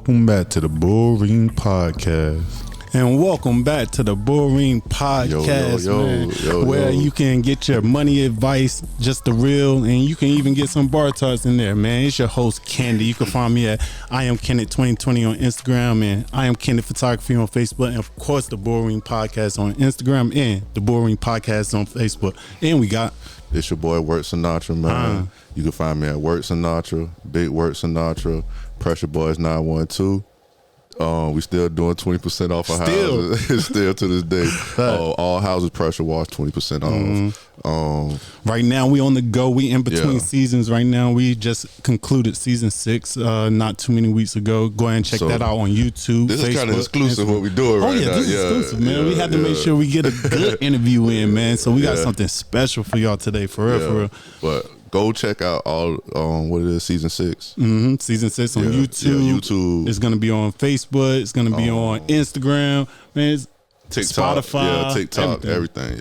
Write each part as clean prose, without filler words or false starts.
welcome back to the Bullring Podcast. And welcome back to the Bullring Podcast, where you can get your money advice, just the real, and you can even get some bar tarts in there, man. It's your host, Candy. You can find me at I Am Kenneth 2020 on Instagram and I Am Kenneth Photography on Facebook, and of course the Bullring Podcast on Instagram and the Bullring Podcast on Facebook. And we got it's your boy Word Sinatra, man. You can find me at Word Sinatra, Big Word Sinatra, Pressure Boys 912. We still doing 20% off our houses. Still to this day. All houses pressure wash 20% off. Right now we on the go. We in between seasons right now. We just concluded season 6 not too many weeks ago. Go ahead and check that out on YouTube. This Facebook, is kind of exclusive what we doing right now. This is exclusive, man. We had to make sure we get a good interview in, man. So we got something special for y'all today, for real. But go check out all what it is, season 6. Season 6 on YouTube. YouTube. It's gonna be on Facebook. It's gonna be on Instagram. Man, it's TikTok, Spotify, TikTok, everything.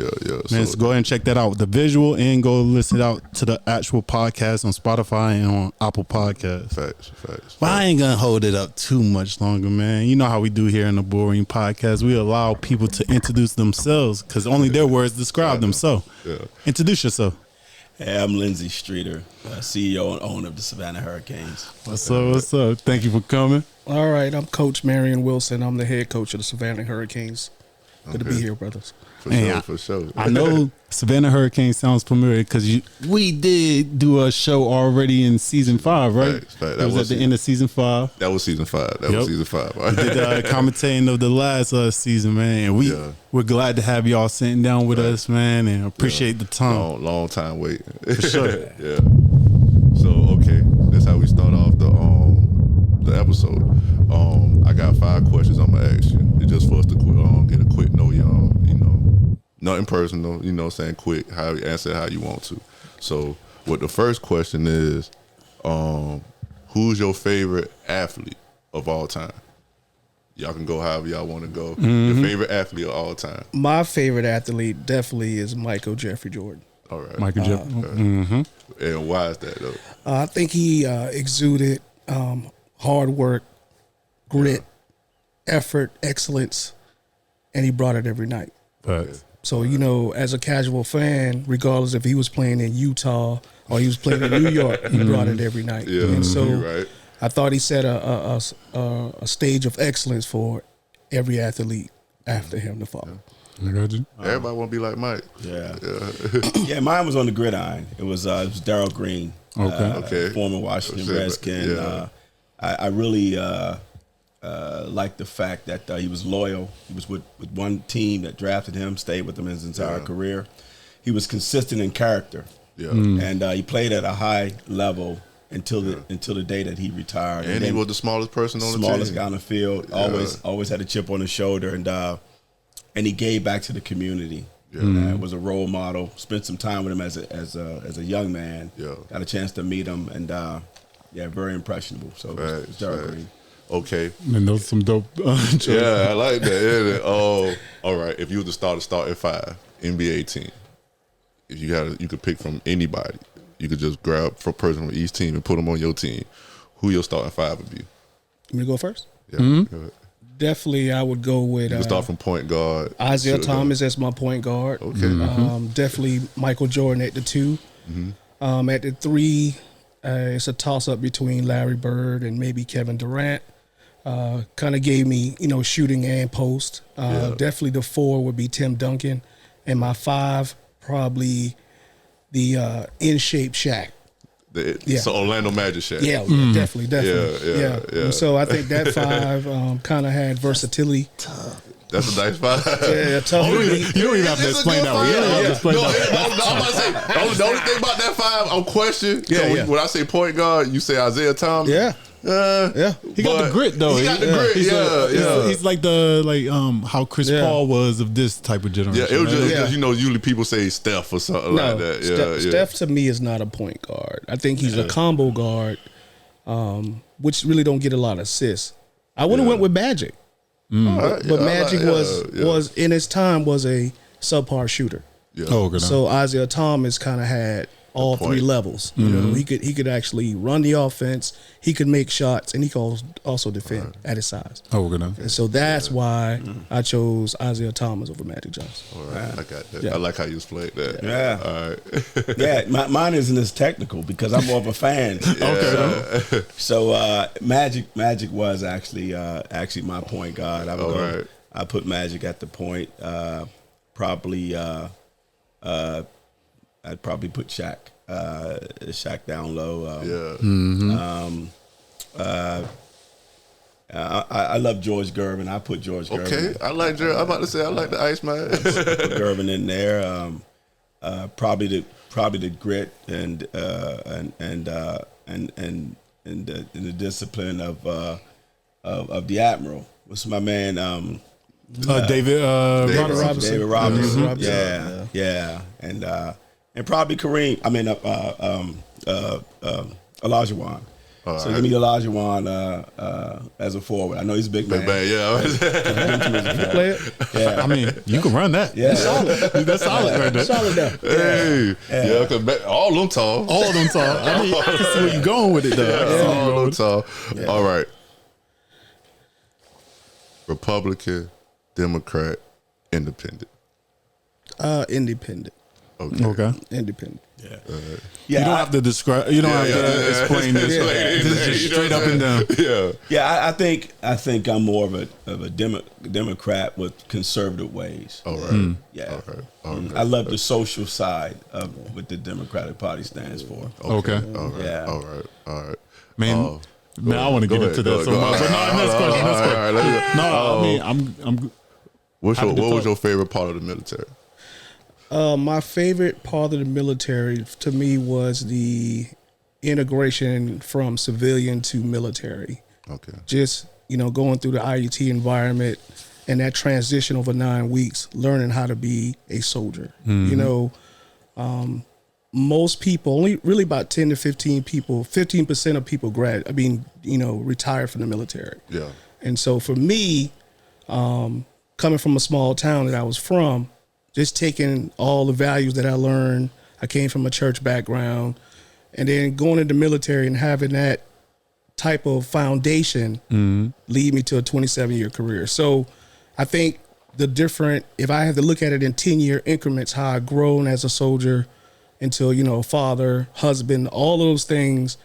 Man, so go ahead and check that out. The visual, and go listen out to the actual podcast on Spotify and on Apple Podcasts. Facts. But I ain't gonna hold it up too much longer, man. You know how we do here in the Bullring Podcast. We allow people to introduce themselves because only their words describe them. So, introduce yourself. Hey, I'm Lindsey Streeter, CEO and owner of the Savannah Hurricanes. What's up? Thank you for coming. All right, I'm Coach Marion Wilson. I'm the head coach of the Savannah Hurricanes. Good to be here, brothers. For sure. I know Savannah Hurricanes sounds familiar because we did do a show already in season 5, right? Fact. That was at the end of season 5. That was season 5. We did commentating of the last season, man. And we're glad to have y'all sitting down with us, man, and appreciate the time. Long time waiting. For sure. So that's how we start off the episode. I got 5 questions I'm gonna ask you. It's just for us to get a quick know y'all. Nothing personal. Saying quick. How you answer how you want to. So what the first question is, who's your favorite athlete of all time? Y'all can go however y'all want to go. Your favorite athlete of all time. My favorite athlete definitely is Michael Jeffrey Jordan. All right. Michael Jeffrey. And why is that though? I think he exuded hard work, grit, effort, excellence, and he brought it every night. So, as a casual fan, regardless if he was playing in Utah or he was playing in New York, he brought it every night. And so I thought he set a stage of excellence for every athlete after him to follow. Everybody want to be like Mike. Yeah, mine was on the gridiron. It was Darryl Green, former Washington Redskin. I really liked the fact that he was loyal. He was with one team that drafted him, stayed with him his entire career. He was consistent in character, and he played at a high level until the day that he retired. And he was the smallest person on the team. Smallest guy on the field. Always had a chip on his shoulder, and he gave back to the community. Was a role model. Spent some time with him as a young man. Got a chance to meet him, and very impressionable. So it's Darryl Green. Okay. And those some dope. I like that. All right. If you were to start at 5 NBA team, if you could pick from anybody, you could just grab a person from each team and put them on your team. Who your starting 5 would be? You want me to go first? Yeah. Go ahead. Definitely, I would go with. You can start from point guard. Isaiah Thomas as my point guard. Okay. Definitely Michael Jordan at the 2. At the 3, it's a toss up between Larry Bird and maybe Kevin Durant. Kind of gave me, shooting and post. Definitely the 4 would be Tim Duncan, and my 5 probably the in shape Shaq. So Orlando Magic Shaq. Definitely. Yeah. So I think that 5 kind of had versatility. That's a nice 5. Tough. You don't even have to explain that one. I'm about to say, the only thing about that 5, I'm questioning. When I say point guard, you say Isaiah Thomas. He got the grit though. He got the grit. He's like how Chris Paul was of this type of generation. Yeah, it was just usually people say Steph or something like that. Steph to me is not a point guard. I think he's a combo guard, which really don't get a lot of assists. I would have went with Magic, but Magic was in his time was a subpar shooter. Yeah. So Isaiah Thomas kind of had all three levels. You know, he could actually run the offense, he could make shots, and he could also defend at his size. Oh, good enough. And so that's why I chose Isaiah Thomas over Magic Johnson. All right, I got that. I like how you explained that. Yeah. All right. Yeah, mine isn't as technical because I'm more of a fan. Okay. So Magic was actually my point guard. I put Magic at the point. Probably I'd probably put Shaq down low. I love George Gervin. I put George Gervin. Okay, I like George. I'm about to say I like the Iceman. Put Gervin in there. Probably the grit and the discipline of the Admiral. What's my man? David Robinson. David Robinson. Yeah. And probably Kareem. I mean, Olajuwon. So give me Olajuwon as a forward. I know he's a big man. Yeah. I mean, you can run that. Yeah. That's solid right there. Solid there. Hey, cause all them tall. I mean, I can see where you're going with it, though. All them tall. Yeah. All right. Republican, Democrat, Independent. Independent. Okay. Independent. Yeah. You don't have to describe. You don't have to explain this. This is just straight up and down. Yeah. I think I'm more of a Democrat with conservative ways. All right. Yeah. Okay. I love the social side of what the Democratic Party stands for. Okay. All right. Yeah. All right. Man, I want to get into that so much. But next question. No, I mean, I'm. What was your favorite part of the military? My favorite part of the military to me was the integration from civilian to military. Okay. Just, going through the IUT environment and that transition over 9 weeks, learning how to be a soldier. Most people, only really about 10 to 15 people, 15% of people retire from the military. Yeah. And so for me, coming from a small town that I was from, just taking all the values that I learned, I came from a church background, and then going into the military and having that type of foundation lead me to a 27-year career. So I think if I have to look at it in 10-year increments, how I've grown as a soldier until, a father, husband, all those things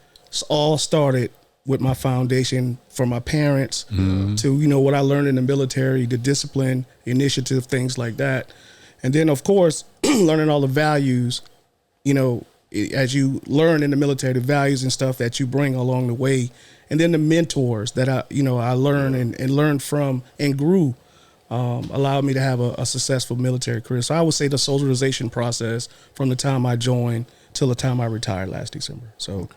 all started with my foundation from my parents to, what I learned in the military, the discipline, initiative, things like that. And then, of course, learning all the values, as you learn in the military, the values and stuff that you bring along the way. And then the mentors that I learned and learned from and grew allowed me to have a successful military career. So I would say the soldierization process from the time I joined till the time I retired last December. So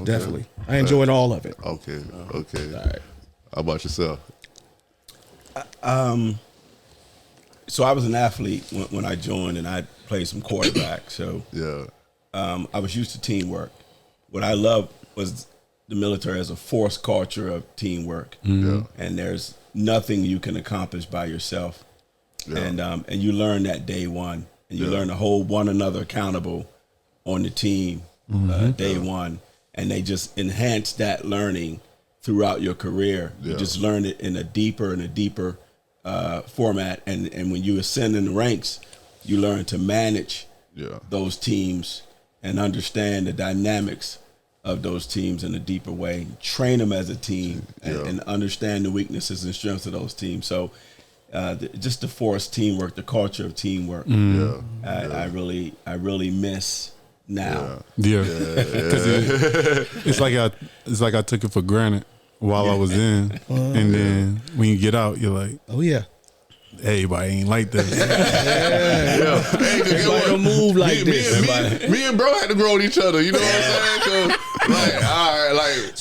definitely. I enjoyed all of it. Okay. All right. How about yourself? So I was an athlete when I joined, and I played some quarterback. So I was used to teamwork. What I loved was the military as a forced culture of teamwork, and there's nothing you can accomplish by yourself. And you learn that day one, and you learn to hold one another accountable on the team day one, and they just enhance that learning throughout your career. You just learn it in a deeper format, and when you ascend in the ranks, you learn to manage those teams and understand the dynamics of those teams in a deeper way. Train them as a team and understand the weaknesses and strengths of those teams. So just the forced teamwork, the culture of teamwork, I really miss now. It's like I took it for granted while I was in, and then when you get out, you're like, oh yeah, everybody ain't like that. Everybody don't move like this. Me and bro had to grow with each other. You know what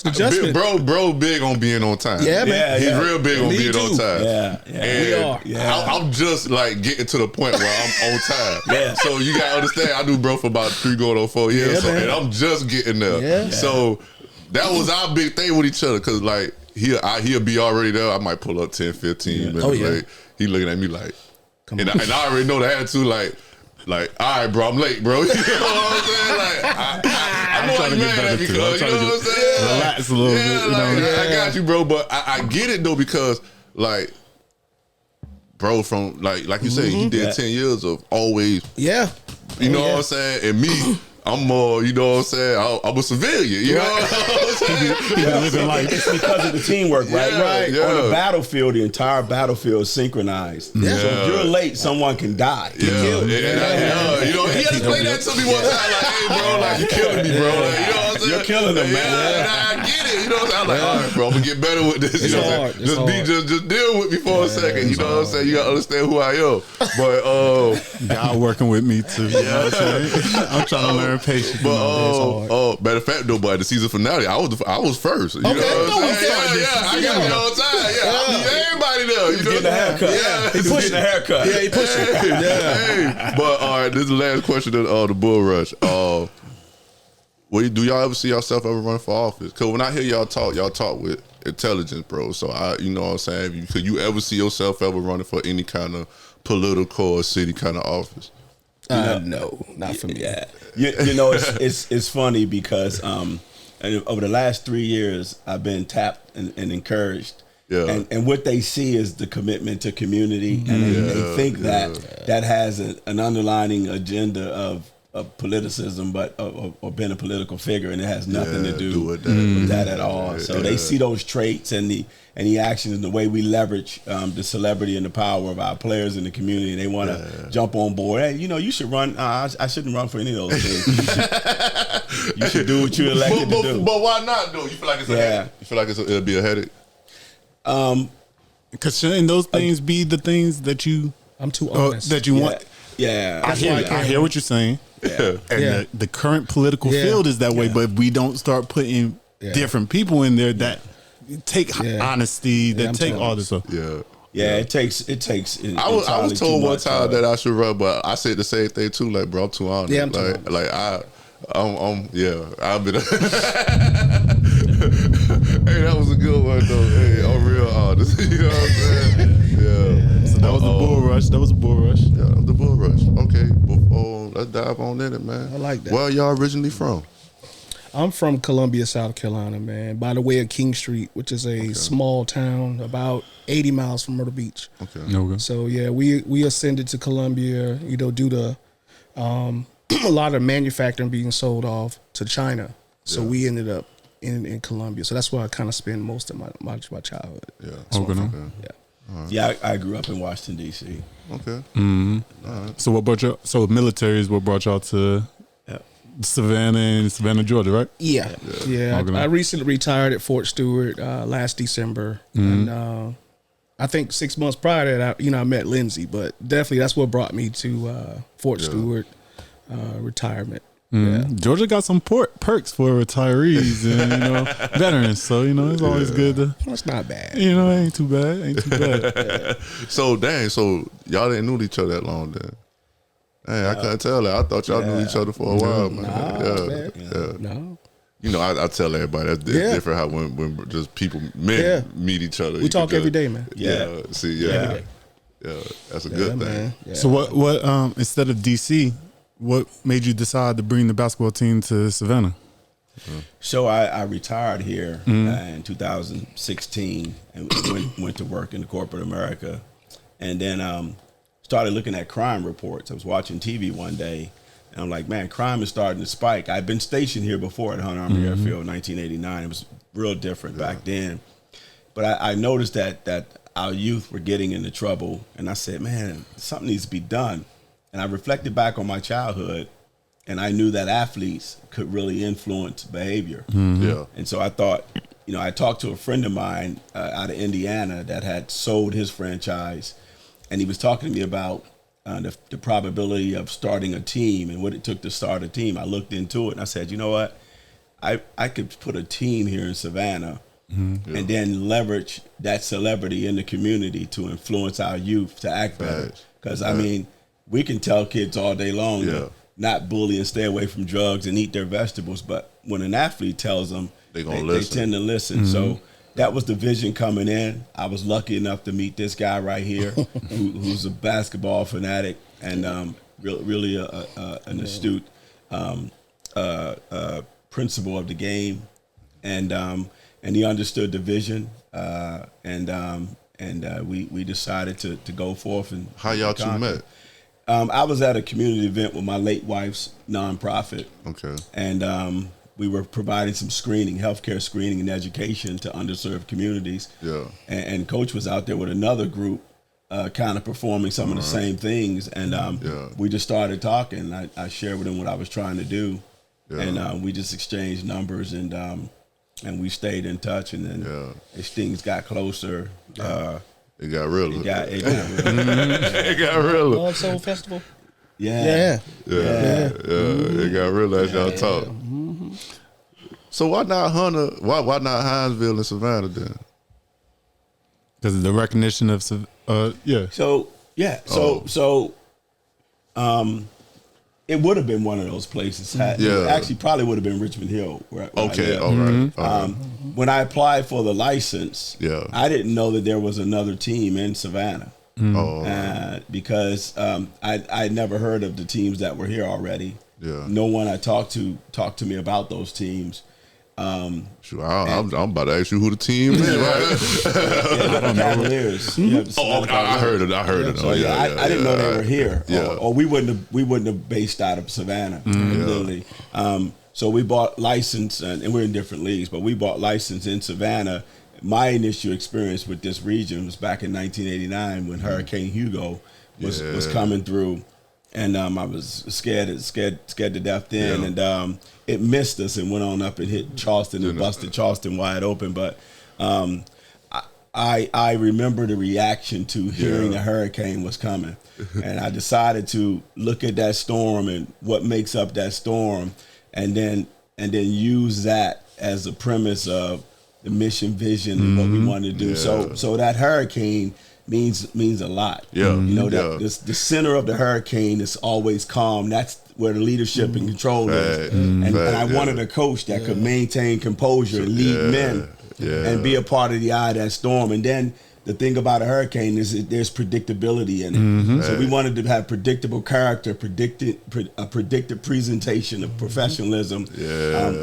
I'm saying? Bro, big on being on time. Yeah, man. He's real big on being on time. We are. I'm just getting to the point where I'm on time. So you gotta understand, I knew bro for about 3 going on 4 years, and I'm just getting there. So that was our big thing with each other, because he'll be already there. I might pull up 10, 15 minutes late. He looking at me like, and I already know the attitude, like, like, all right, bro, I'm late, bro. You know what I'm saying? Like, I know I'm mad at me, because, you know what I'm saying? Relax a little bit. You know? I got you, bro, but I get it, though, because, like, bro, from, like you said, he did 10 years of always. Yeah. You know what I'm saying? And me, I'm more, you know what I'm saying? I'm a civilian, you know what I'm saying? Living life. It's because of the teamwork, right? Right. Yeah. On the battlefield, the entire battlefield is synchronized. Yeah. So if you're late, someone can die. You know, he had to play that to me one time, like, hey, bro, like, you killing me, bro. Like, you know what I'm saying? You're killing them, man. I get it. You know what I'm saying? I'm like, all right, bro, I'm gonna get better with this. You know what I'm saying? Just deal with me for a second. You know what I'm saying? You gotta understand who I am. But God working with me too. You know what I'm saying? I'm trying to learn patience. But matter of fact, though, but the season finale, I was first. You know what I'm saying? Yeah, I got it all the time. Yeah, I beat everybody there. You know, getting a haircut. Yeah, he pushing a haircut. Yeah, he pushing. Hey, but all right, this is the last question of the Bull Rush. Do y'all ever see yourself ever running for office? Because when I hear y'all talk with intelligence, bro. So you know what I'm saying? Could you ever see yourself ever running for any kind of political or city kind of office? No, not for me. Yeah, you know, it's funny because over the last 3 years, I've been tapped and encouraged. Yeah. And what they see is the commitment to community, and they think that has an underlining agenda of politicism, but or being a political figure, and it has nothing to do with that at all. So they see those traits and the actions and the way we leverage the celebrity and the power of our players in the community. And they want to jump on board. Hey, you know, you should run. I shouldn't run for any of those things. You should do what you're elected to do. But why not, though? You feel like it's a headache? You feel like it'll be a headache? Because shouldn't those things be the things that you? I'm too honest. That you want. Yeah, I hear what you're saying. Yeah. And the current political field is that way, but if we don't start putting different people in there that take honesty, that take all this stuff. Yeah, it takes. I was told one time that I should run, but I said the same thing too. Like, bro, I'm too honest. Yeah, I'm too honest. Like I've been. Hey, that was a good one though. Hey, I'm real honest. You know what I'm saying? Yeah. So that was the Bull Rush. That was the Bull Rush. Yeah, the Bull Rush. Okay, let's dive on in it, man. I like that. Where y'all originally from? I'm from Columbia, South Carolina, man, by the way of King Street, which is a small town about 80 miles from Myrtle Beach. Okay. So yeah, we ascended to Columbia, you know, due to a lot of manufacturing being sold off to China. So we ended up in Columbia. So that's where I kind of spend most of my childhood. Yeah, I grew up in Washington, D.C. Okay. Mm-hmm. All right. So what brought you? So military is what brought y'all to Savannah, Georgia, right? Yeah. I recently retired at Fort Stewart last December, and I think 6 months prior to that, I met Lindsey, but definitely that's what brought me to Fort Stewart retirement. Yeah. Georgia got some perks for retirees and veterans, so it's always good to. That's not bad. It ain't too bad. So y'all didn't know each other that long then. Hey, I couldn't tell that. I thought y'all knew each other for a while, man. No. I tell everybody that's different how when just men meet each other. We talk every day, man. Yeah. That's a good thing. Yeah. So what instead of DC, what made you decide to bring the basketball team to Savannah? So I retired here in 2016 and went to work in corporate America, and then started looking at crime reports. I was watching TV one day, and I'm like, man, crime is starting to spike. I'd been stationed here before at Hunt Army Airfield in 1989. It was real different back then. But I noticed that our youth were getting into trouble, and I said, man, something needs to be done. And I reflected back on my childhood, and I knew that athletes could really influence behavior. And so I thought, I talked to a friend of mine out of Indiana that had sold his franchise, and he was talking to me about the probability of starting a team and what it took to start a team. I looked into it, and I said, you know what? I could put a team here in Savannah and then leverage that celebrity in the community to influence our youth to act better. Because, I mean, we can tell kids all day long to not bully and stay away from drugs and eat their vegetables, but when an athlete tells them, they tend to listen. So that was the vision coming in. I was lucky enough to meet this guy right here who's a basketball fanatic, and really an astute principal of the game, and he understood the vision, and we decided to go forth and. How y'all two met? I was at a community event with my late wife's nonprofit. Okay. And we were providing some healthcare screening and education to underserved communities. Yeah. And Coach was out there with another group, kind of performing some of the same things. And we just started talking. I shared with him what I was trying to do. Yeah. And we just exchanged numbers, and we stayed in touch. And then as things got closer, it got realer. It got realer. It got realer. Love Soul Festival. Yeah. It got realer as y'all talk. Mm-hmm. So why not Hunter? Why not Hinesville and Savannah then? Because of the recognition of it would have been one of those places. It actually probably would have been Richmond Hill. Where okay, all right. When I applied for the license, I didn't know that there was another team in Savannah. Because I'd never heard of the teams that were here already. Yeah. No one I talked to me about those teams. Sure, I'm about to ask you who the team is. Right? Cavaliers. I heard it. So, I didn't know they were here. Or we wouldn't have based out of Savannah. Literally. So we bought license, and we're in different leagues, but we bought license in Savannah. My initial experience with this region was back in 1989 when Hurricane Hugo was coming through. And I was scared to death then, and it missed us and went on up and hit Charleston and busted Charleston wide open. But I remember the reaction to hearing a hurricane was coming, and I decided to look at that storm and what makes up that storm, and then use that as a premise of the mission, vision, and what we wanted to do. So that hurricane means a lot. That the center of the hurricane is always calm. That's where the leadership and control is. And I wanted a coach that could maintain composure and lead men and be a part of the eye of that storm. And then the thing about a hurricane is that there's predictability in it. So we wanted to have predictable character, a predictive presentation of professionalism.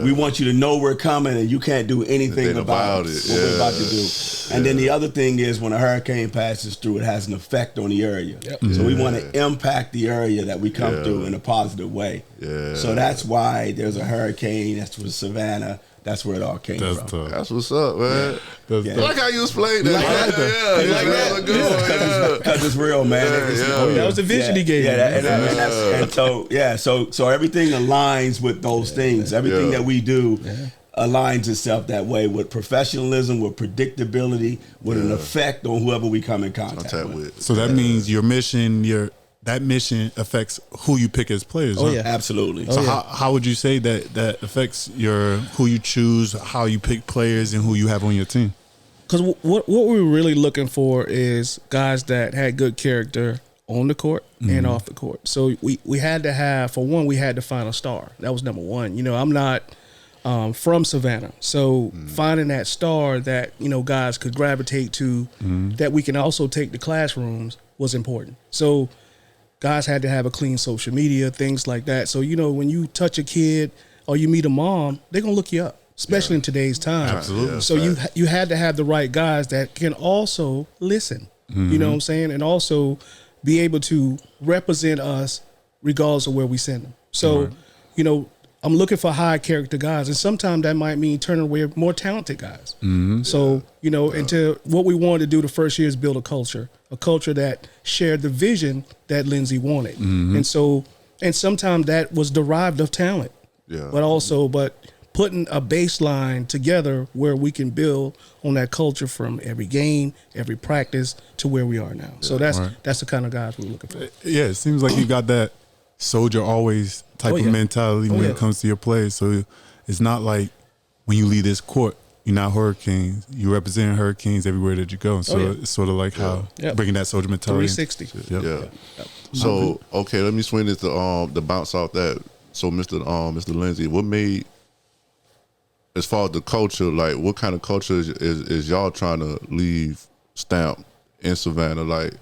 We want you to know we're coming, and you can't do anything about what we're about to do. And then the other thing is when a hurricane passes through, it has an effect on the area. So we want to impact the area that we come through in a positive way. So that's why there's a hurricane. That's with Savannah. That's where it all came from. Tough. That's what's up, man. I like how you explained that. Because it's real, man. That was the vision he gave. So everything aligns with those things. Everything that we do aligns itself that way with professionalism, with predictability, with an effect on whoever we come in contact with. So that means your mission, that mission affects who you pick as players. Absolutely. So how would you say that affects who you choose, how you pick players, and who you have on your team? Because what we're really looking for is guys that had good character on the court and off the court. So we had to have, for one, we had to find a star. That was number one. I'm not from Savannah, so finding that star that guys could gravitate to, that we can also take to classrooms was important. So guys had to have a clean social media, things like that. So, when you touch a kid or you meet a mom, they're going to look you up, especially in today's time. Absolutely. So you had to have the right guys that can also listen, you know what I'm saying? And also be able to represent us regardless of where we send them. So, I'm looking for high character guys, and sometimes that might mean turning away more talented guys. So, until what we wanted to do the first year is build a culture that shared the vision that Lindsey wanted. And sometimes that was derived of talent, but putting a baseline together where we can build on that culture from every game, every practice to where we are now. So that's the kind of guys we're looking for. Yeah, it seems like you got that soldier always type of mentality when it comes to your plays. So it's not like when you leave this court, you're not Hurricanes. You represent Hurricanes everywhere that you go. So it's sort of like how bringing that soldier mentality. 360. So okay, let me swing this the bounce off that. So Mr. Lindsey, what made, as far as the culture, like what kind of culture is y'all trying to leave stamp in Savannah? Like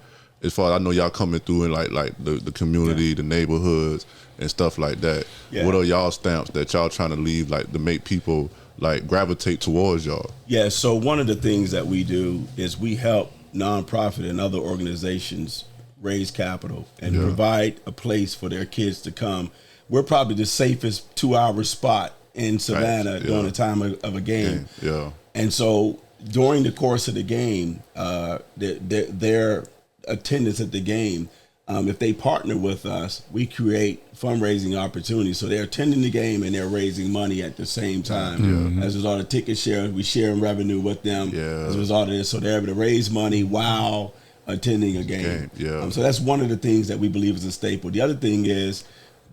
as far as I know, y'all coming through in like the community, the neighborhoods and stuff like that. Yeah. What are y'all stamps that y'all trying to leave like to make people like gravitate towards y'all? Yeah, so one of the things that we do is we help nonprofit and other organizations raise capital and provide a place for their kids to come. We're probably the safest 2-hour spot in Savannah during the time of a game. Yeah. And so during the course of the game, their attendance at the game, if they partner with us, we create fundraising opportunities. So they're attending the game and they're raising money at the same time. As a result of ticket share, we share in revenue with them. As a result of this, so they're able to raise money while attending a game. So that's one of the things that we believe is a staple. The other thing is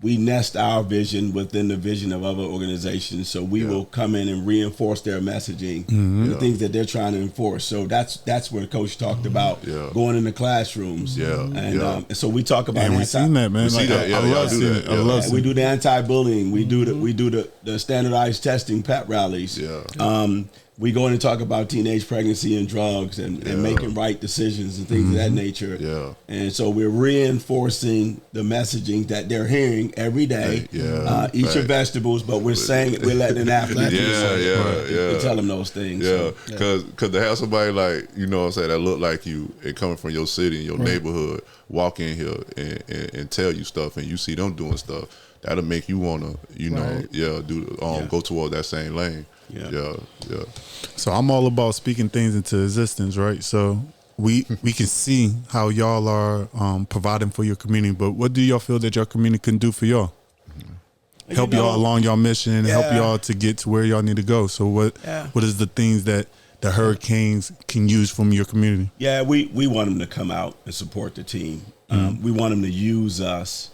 we nest our vision within the vision of other organizations. So we will come in and reinforce their messaging, the things that they're trying to enforce. So that's where the coach talked about going into classrooms. And so we talk about we've seen that, man. I love it. We do the anti-bullying. We do the standardized testing, pep rallies. We go in and talk about teenage pregnancy and drugs and making right decisions and things of that nature. And so we're reinforcing the messaging that they're hearing every day. Eat your vegetables, but we're saying we're letting an athlete tell them those things. Because to have somebody like, you know what I'm saying, that look like you and coming from your city and your neighborhood, walk in here and tell you stuff and you see them doing stuff, that'll make you want to, go toward that same lane. So I'm all about speaking things into existence, right? So we can see how y'all are providing for your community, but what do y'all feel that your community can do for y'all? Help y'all along your mission and help y'all to get to where y'all need to go. So what is the things that the Hurricanes can use from your community? Yeah, we want them to come out and support the team. We want them to use us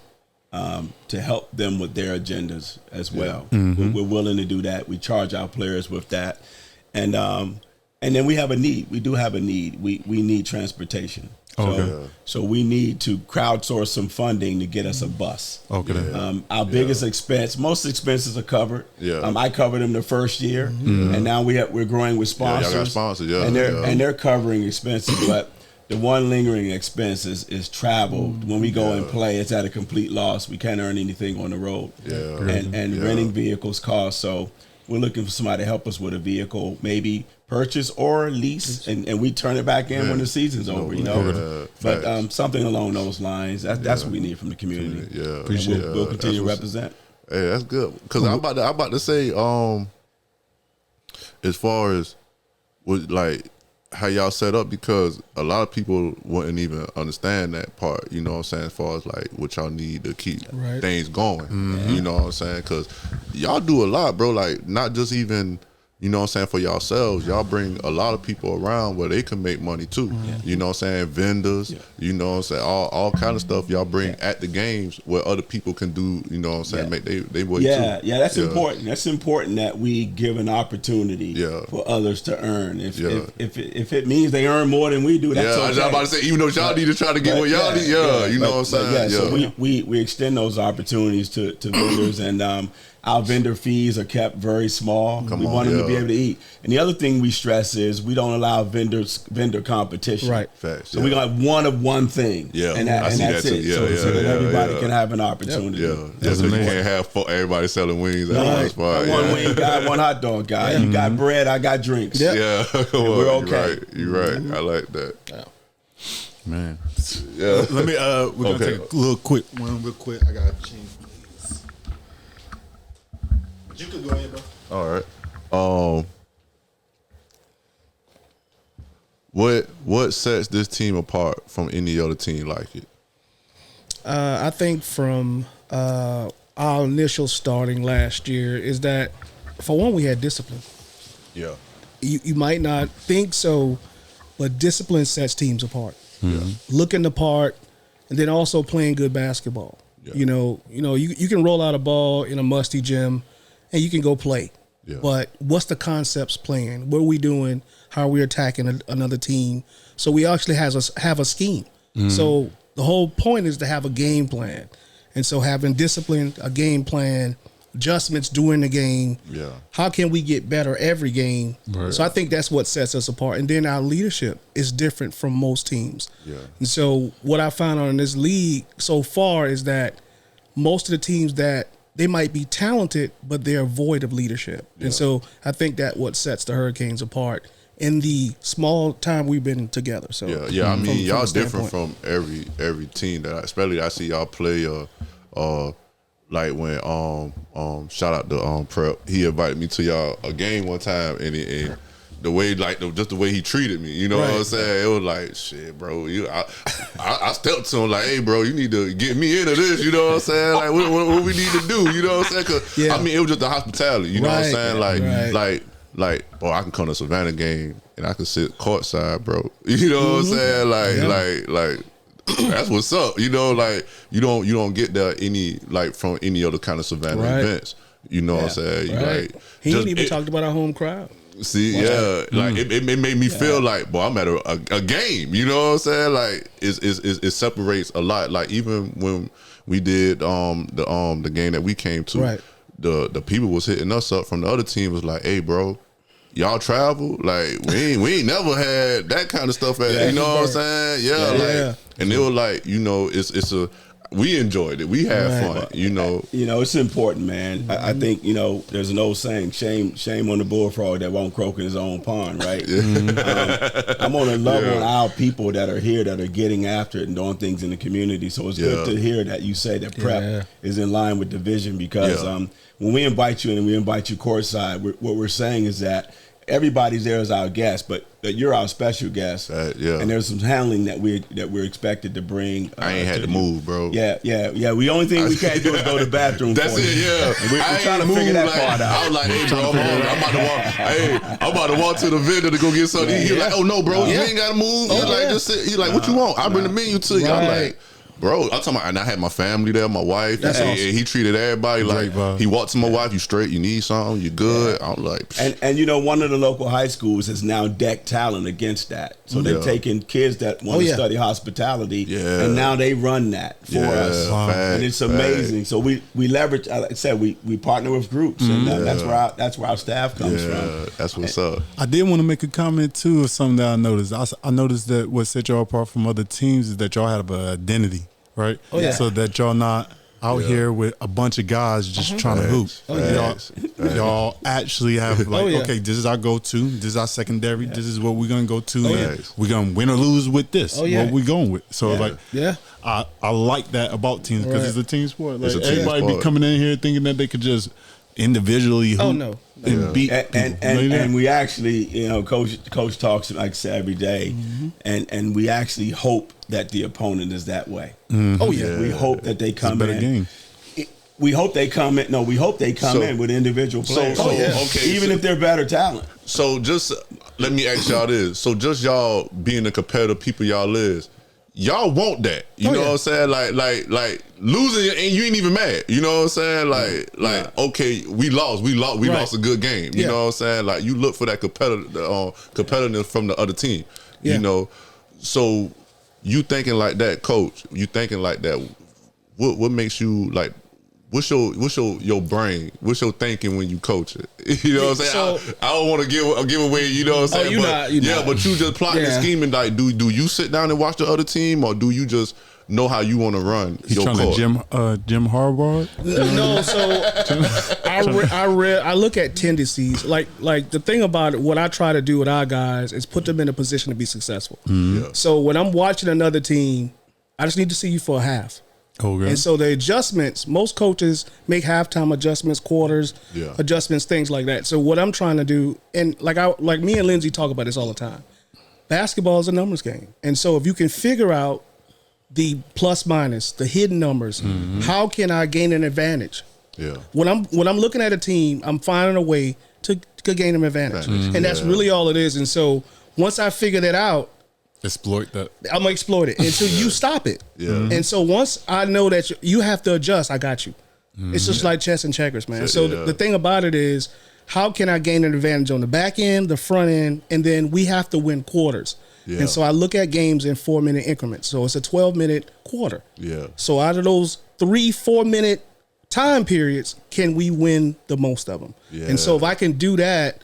to help them with their agendas as well. We're willing to do that. We charge our players with that. And then we have a need. We do have a need. We need transportation. So we need to crowdsource some funding to get us a bus. Our biggest expense, most expenses are covered. I covered them the first year, and now we're growing with sponsors. Y'all got sponsors, and they're covering expenses, but the one lingering expense is travel. When we go and play, it's at a complete loss. We can't earn anything on the road. And renting vehicles cost. So we're looking for somebody to help us with a vehicle, maybe purchase or lease, and we turn it back in when the season's over, But something along those lines. That's what we need from the community. Appreciate it. We'll continue to represent. Hey, that's good. Because I'm about to say, as far as with like how y'all set up, because a lot of people wouldn't even understand that part, you know what I'm saying, as far as like what y'all need to keep things going, you know what I'm saying, because y'all do a lot, bro, like not just even, you know what I'm saying, for yourselves, y'all bring a lot of people around where they can make money too, you know what I'm saying, vendors, you know what I'm saying, all kind of stuff y'all bring at the games where other people can do, you know what I'm saying, make they way too. That's important. That's important that we give an opportunity for others to earn. If it means they earn more than we do, that's okay. I was about to say, even though y'all need to try to get what y'all need, you know what I'm saying. So we extend those opportunities to vendors, and our vendor fees are kept very small. We want them to be able to eat. And the other thing we stress is we don't allow vendor competition. Facts, so we got one thing. And that's it. So that everybody can have an opportunity. So you can't have everybody selling wings at one spot. One wing guy, one hot dog guy. You got bread, I got drinks. We're okay. You're right. I like that. Man. Let me we're gonna take a little quick one real quick. I gotta change. You can go ahead, bro. All right. What sets this team apart from any other team like it? I think from our initial starting last year is that, for one, we had discipline. You might not think so, but discipline sets teams apart. Looking the part, and then also playing good basketball. You know, you can roll out a ball in a musty gym, and you can go play. But what's the concepts playing? What are we doing? How are we attacking another team? So we actually have a scheme. So the whole point is to have a game plan. And so having discipline, a game plan, adjustments during the game. Yeah. How can we get better every game? Right. So I think that's what sets us apart. And then our leadership is different from most teams. Yeah. And so what I found on this league so far is that most of the teams that they might be talented, but they're void of leadership. Yeah. And so I think that what sets the Hurricanes apart in the small time we've been together. So yeah. I mean, y'all different from every team that, especially I see y'all play. Like when shout out to Prep, he invited me to y'all a game one time, and the way just the way he treated me, you know what I'm saying? It was like, shit, bro. I stepped to him like, hey, bro, you need to get me into this, you know what I'm saying? Like, what we need to do, you know what I'm saying? Cause I mean, it was just the hospitality, you know what I'm saying? Like, boy, I can come to Savannah game and I can sit courtside, bro. You know what I'm saying? Like, that's what's up. You know, like you don't get that from any other kind of Savannah events. You know what I'm saying? Like, he ain't even talked about our home crowd. See, like it made me feel like, boy, I'm at a game. You know what I'm saying? Like it separates a lot. Like even when we did the game that we came to, the people was hitting us up from the other team was like, hey, bro, y'all travel? Like we ain't never had that kind of stuff you know what I'm saying? And they were like, you know, we enjoyed it. We had fun, you know. You know, it's important, man. I think, you know, there's an old saying, shame on the bullfrog that won't croak in his own pond, right? I'm on a level on our people that are here that are getting after it and doing things in the community. So it's good to hear that you say that Prep is in line with the vision because when we invite you and we invite you courtside, what we're saying is that everybody's there as our guest, but you're our special guest. And there's some handling that we're expected to bring. I ain't had to move, bro. Yeah. The only thing we can't do is go to the bathroom. That's for it. you. Yeah. We're trying to figure that part out. I was like, hey, bro, I'm about to walk to the vendor to go get something. He's like, oh no, bro, you ain't gotta move. He's like, just sit. He's like, what you want? I'll bring the menu to you. I'm like, bro, I'm talking about, and I had my family there, my wife. That's awesome. And he treated everybody like he walked to my wife. You straight? You need something? You good? I'm like, and you know, one of the local high schools has now decked talent against that. So they've taken kids that want to study hospitality, and now they run that for us, and it's amazing. So we leverage. Like I said, we partner with groups, and that's where our staff comes from. That's what's up. I did want to make a comment too of something that I noticed. I noticed that what set y'all apart from other teams is that y'all have an identity. Right? So that y'all not out here with a bunch of guys just trying to hoop. Y'all actually have like, okay, this is our go-to. This is our secondary. This is what we're going to go to. And we're going to win or lose with this. What we going with. So I like that about teams because it's a team sport. Like everybody be coming in here thinking that they could just individually hoop and beat and we actually, you know, coach talks like I said every day, and we actually hope that the opponent is that way. We hope that they come in. Game. We hope they come in. No, we hope they come in with individual players. Even if they're better talent. So just let me ask y'all this. So just y'all being the competitive people y'all is, y'all want that. You know what I'm saying? Like losing and you ain't even mad. You know what I'm saying? Like okay, we lost. We lost a good game. You know what I'm saying? Like you look for that competitiveness from the other team. You know, so you thinking like that, coach? You thinking like that? What makes you like? What's your brain? What's your thinking when you coach it? You know what I'm saying? So, I don't want to give away. You know what I'm saying? But you just plotting and scheming. Like, do you sit down and watch the other team, or do you just know how you want to run? He's trying to Jim Harbaugh. No, so I look at tendencies. Like the thing about it, what I try to do with our guys is put them in a position to be successful. So when I'm watching another team, I just need to see you for a half. Okay. And so the adjustments, most coaches make halftime adjustments, quarters, adjustments, things like that. So what I'm trying to do, and like me and Lindsey talk about this all the time, basketball is a numbers game. And so if you can figure out the plus minus, the hidden numbers, how can I gain an advantage? When I'm looking at a team, I'm finding a way to gain an advantage. And that's really all it is. And so once I figure that out, exploit that. I'm gonna exploit it until you stop it. And so once I know that you have to adjust, I got you. It's just like chess and checkers, man. So the thing about it is, how can I gain an advantage on the back end, the front end, and then we have to win quarters. And so I look at games in 4-minute increments. So it's a 12-minute quarter. So out of those 3 4-minute time periods can we win the most of them? Yeah. And so if I can do that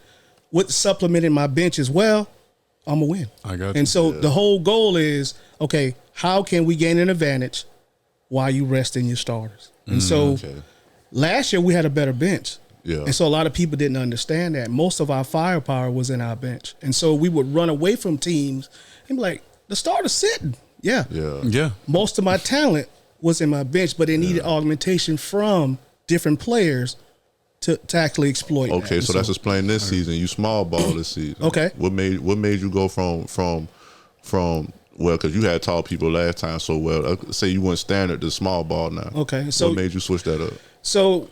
with supplementing my bench as well, I'm going to win. I got you. And so the whole goal is, okay, how can we gain an advantage while you resting your starters? And so last year we had a better bench. Yeah. And so a lot of people didn't understand that. Most of our firepower was in our bench. And so we would run away from teams and be like, the starter's sitting. Yeah. Most of my talent was in my bench, but it needed augmentation from different players to actually exploit. Okay, so that's explained this season. You small ball this season. Okay. What made you go from well, because you had tall people last time so well. Say you went standard to small ball now. Okay, so what made you switch that up? So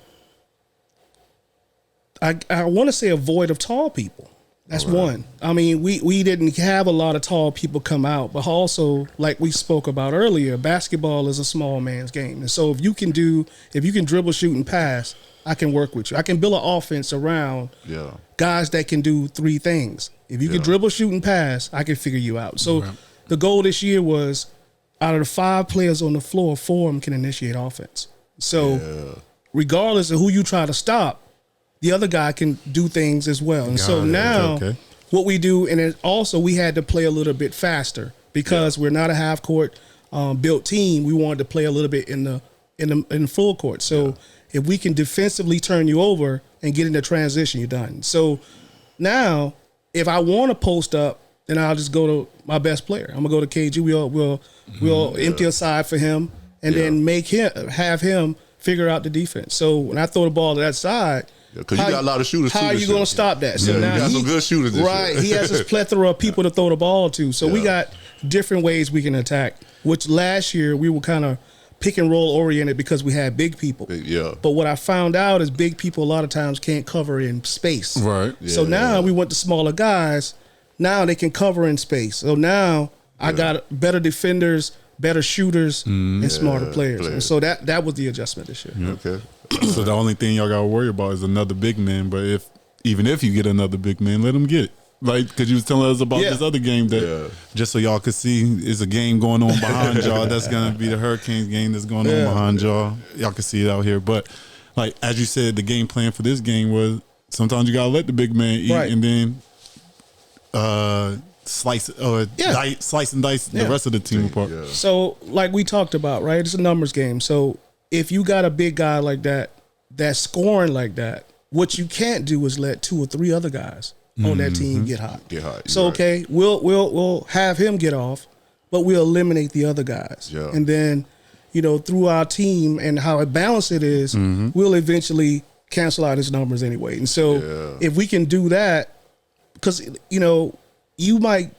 I want to say a void of tall people. That's one. I mean, we didn't have a lot of tall people come out, but also, like we spoke about earlier, basketball is a small man's game. And so if you can dribble, shoot, and pass, I can work with you. I can build an offense around guys that can do three things. If you can dribble, shoot, and pass, I can figure you out. So the goal this year was, out of the 5 players on the floor, 4 of them can initiate offense. So regardless of who you try to stop, the other guy can do things as well. And so now what we do, and it also we had to play a little bit faster because we're not a half court built team. We wanted to play a little bit in the full court. So if we can defensively turn you over and get into transition, you're done. So now if I want to post up, then I'll just go to my best player. I'm gonna go to KG. We'll empty a side for him and then have him figure out the defense. So when I throw the ball to that side, because you got a lot of shooters. How are you going to stop that? So now you got some good shooters. He has this plethora of people to throw the ball to. So we got different ways we can attack. Which last year we were kind of pick and roll oriented because we had big people. But what I found out is big people a lot of times can't cover in space. Right. So now we went to smaller guys. Now they can cover in space. So now I got better defenders, better shooters, and smarter players. And so that was the adjustment this year. Okay. So the only thing y'all got to worry about is another big man. But even if you get another big man, let him get it. Like, because you was telling us about this other game that, just so y'all could see, is a game going on behind y'all. That's going to be the Hurricanes game that's going on behind y'all. Y'all can see it out here. But, like, as you said, the game plan for this game was sometimes you got to let the big man eat and then slice and dice the rest of the team apart. So, like we talked about, right, it's a numbers game. So, if you got a big guy like that, that's scoring like that, what you can't do is let 2 or 3 other guys on that team get hot. So okay, we'll have him get off, but we'll eliminate the other guys. And then, through our team and how it balanced it is, we'll eventually cancel out his numbers anyway. And so if we can do that, because you might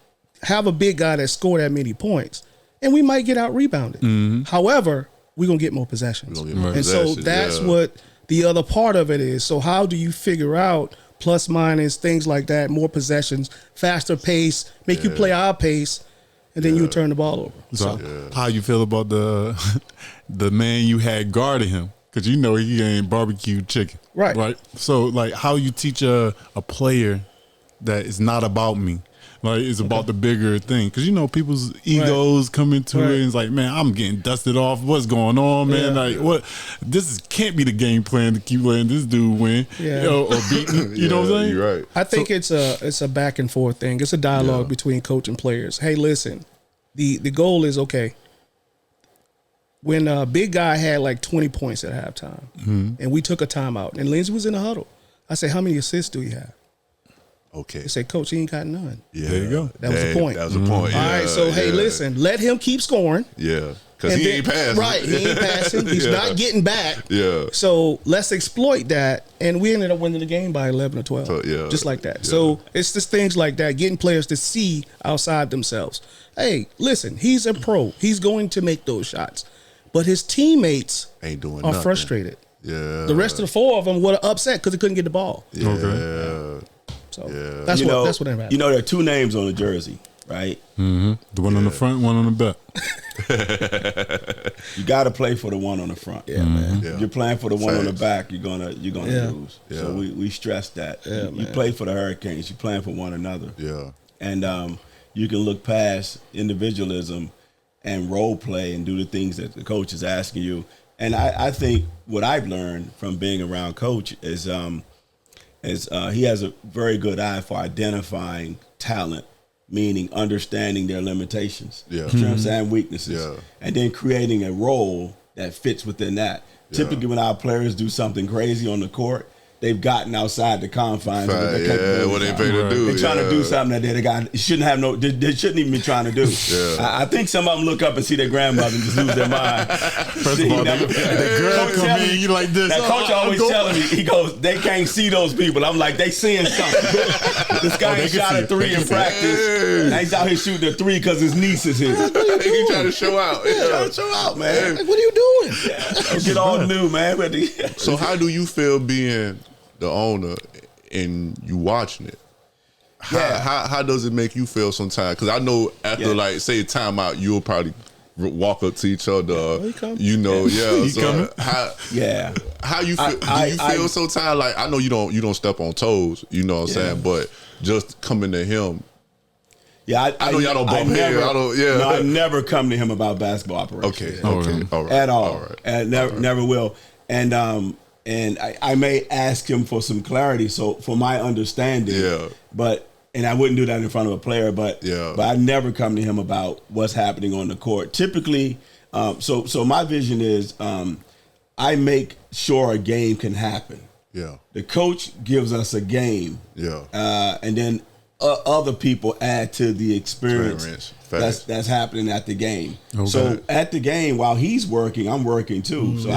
have a big guy that scored that many points, and we might get out rebounded. However, we're going to get more possessions. And so that's what the other part of it is. So how do you figure out plus minus, things like that, more possessions, faster pace, make you play our pace, and then you turn the ball over. So how you feel about the man you had guarding him? Because he ain't barbecue chicken. Right. So, like, how you teach a player that it's not about me. Like, it's about the bigger thing. Because, people's egos come into it. And it's like, man, I'm getting dusted off. What's going on, man? Like, what? Can't be the game plan to keep letting this dude win or beat me. You know what I'm saying? You're right. I think it's a back and forth thing. It's a dialogue between coach and players. Hey, listen, the goal is, okay, when a big guy had like 20 points at halftime and we took a timeout and Lindsey was in the huddle, I said, how many assists do you have? Okay. They say, Coach, he ain't got none. Yeah. There you go. That was the point. That was the point. All right, so, hey, listen, let him keep scoring. Yeah. Because he ain't passing. Right, he ain't passing. He's not getting back. Yeah. So let's exploit that. And we ended up winning the game by 11 or 12. So, just like that. Yeah. So it's just things like that, getting players to see outside themselves. Hey, listen, he's a pro. He's going to make those shots. But his teammates are frustrated. Yeah. The rest of the 4 of them were upset because they couldn't get the ball. Yeah. Okay. So that's what happened. There are 2 names on the jersey, right? The one on the front, one on the back. You got to play for the one on the front. Yeah, man. If you're playing for the one on the back, you're gonna lose. Yeah. So we stress that. Yeah, you play for the Hurricanes. You're playing for one another. Yeah. And you can look past individualism and role play and do the things that the coach is asking you And I think what I've learned from being around Coach is he has a very good eye for identifying talent, meaning understanding their limitations, strengths and weaknesses, and then creating a role that fits within that. Typically, when our players do something crazy on the court, they've gotten outside the confines of what they pay to do. They're trying to do something that they shouldn't have they shouldn't even be trying to do. I think some of them look up and see their grandmother and just lose their mind. First of all, the girl come in, you like this. That coach always telling me, he goes, they can't see those people. I'm like, they seeing something. This guy ain't shot a 3 in practice. Now he's out here shooting a 3 because his niece is here. He trying to show out. Trying to show out, man. Like, what are you doing? Get all new, man. So how do you feel being the owner and you watching it? How does it make you feel sometimes? Because I know after like say timeout, you'll probably walk up to each other. You know, So how you feel? Do you feel sometimes like I know you don't step on toes. You know what I'm saying? But just coming to him. Yeah, I know y'all don't bump heads. No, I never come to him about basketball operations. Okay, all right, at all. And never will. And I may ask him for some clarity, so for my understanding. And I wouldn't do that in front of a player, but I never come to him about what's happening on the court. Typically, so my vision is I make sure a game can happen. Yeah. The coach gives us a game. And then other people add to the experience that's happening at the game. Okay. So at the game, while he's working, I'm working too. So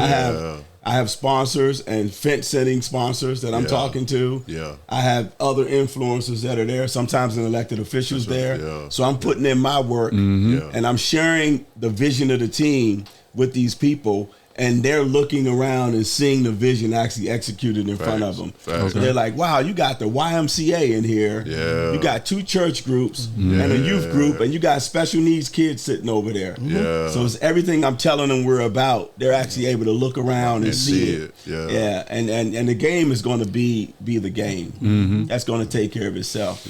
I have sponsors and fence-setting sponsors that I'm talking to. I have other influencers that are there, sometimes an elected officials there. So I'm putting in my work, and I'm sharing the vision of the team with these people, and they're looking around and seeing the vision actually executed in front of them. So they're like, wow, you got the YMCA in here. You got 2 church groups and a youth group, and you got special needs kids sitting over there. So it's everything I'm telling them we're about. They're actually able to look around and see it. And the game is going to be the game. That's going to take care of itself.